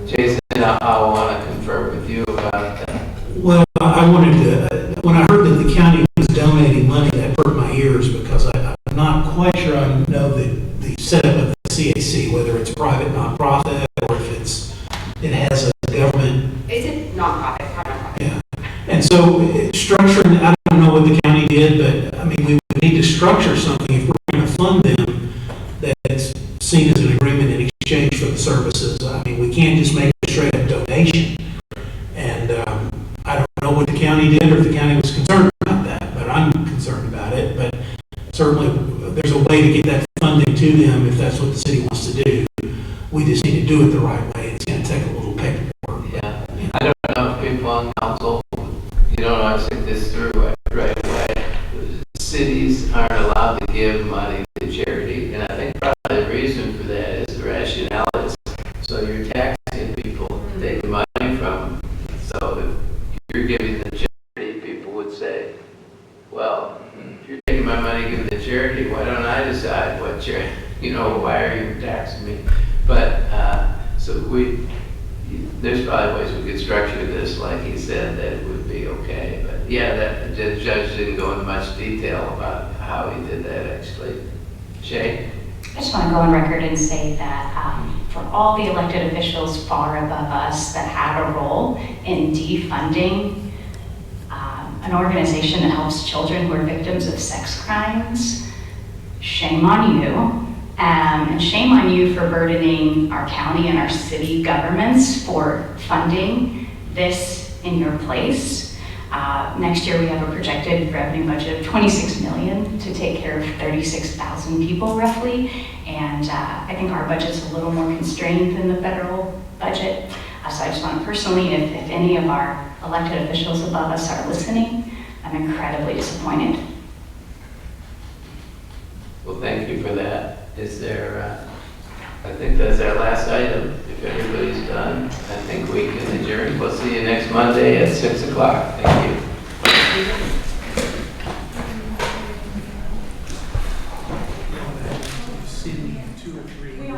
Jason, I want to confer with you about that. Well, I wanted to, when I heard that the county was donating money, that hurt my ears because I'm not quite sure I know the setup of the CAC, whether it's a private nonprofit or if it has a government. It's a nonprofit, private nonprofit. Yeah. And so structuring, I don't know what the county did, but I mean, we would need to structure something if we're going to fund them that's seen as an agreement in exchange for the services. I mean, we can't just make a straight up donation. And I don't know what the county did or if the county was concerned about that, but I'm concerned about it. But certainly there's a way to get that funding to them if that's what the city wants to do. We just need to do it the right way. It's going to take a little paperwork. Yeah, I don't know if people on council, you don't know how to think this through right away. Cities aren't allowed to give money to charity, and I think probably the reason for that is the rationale is, so you're taxing people to take the money from them. So if you're giving the charity, people would say, well, if you're taking my money, giving the charity, why don't I decide what charity, why are you taxing me? But, so there's probably ways we could structure this, like he said, that it would be okay. But yeah, the judge didn't go into much detail about how he did that, actually. Shay? I just want to go on record and say that for all the elected officials far above us that had a role in defunding an organization that helps children who are victims of sex crimes, shame on you. And shame on you for burdening our county and our city governments for funding this in your place. Next year we have a projected revenue budget of $26 million to take care of 36,000 people roughly. And I think our budget's a little more constrained than the federal budget. So I just want to personally, if any of our elected officials above us are listening, I'm incredibly disappointed. Well, thank you for that. Is there, I think that's our last item. If everybody's done, I think we can adjourn. We'll see you next Monday at 6 o'clock. Thank you. See, 2 or 3.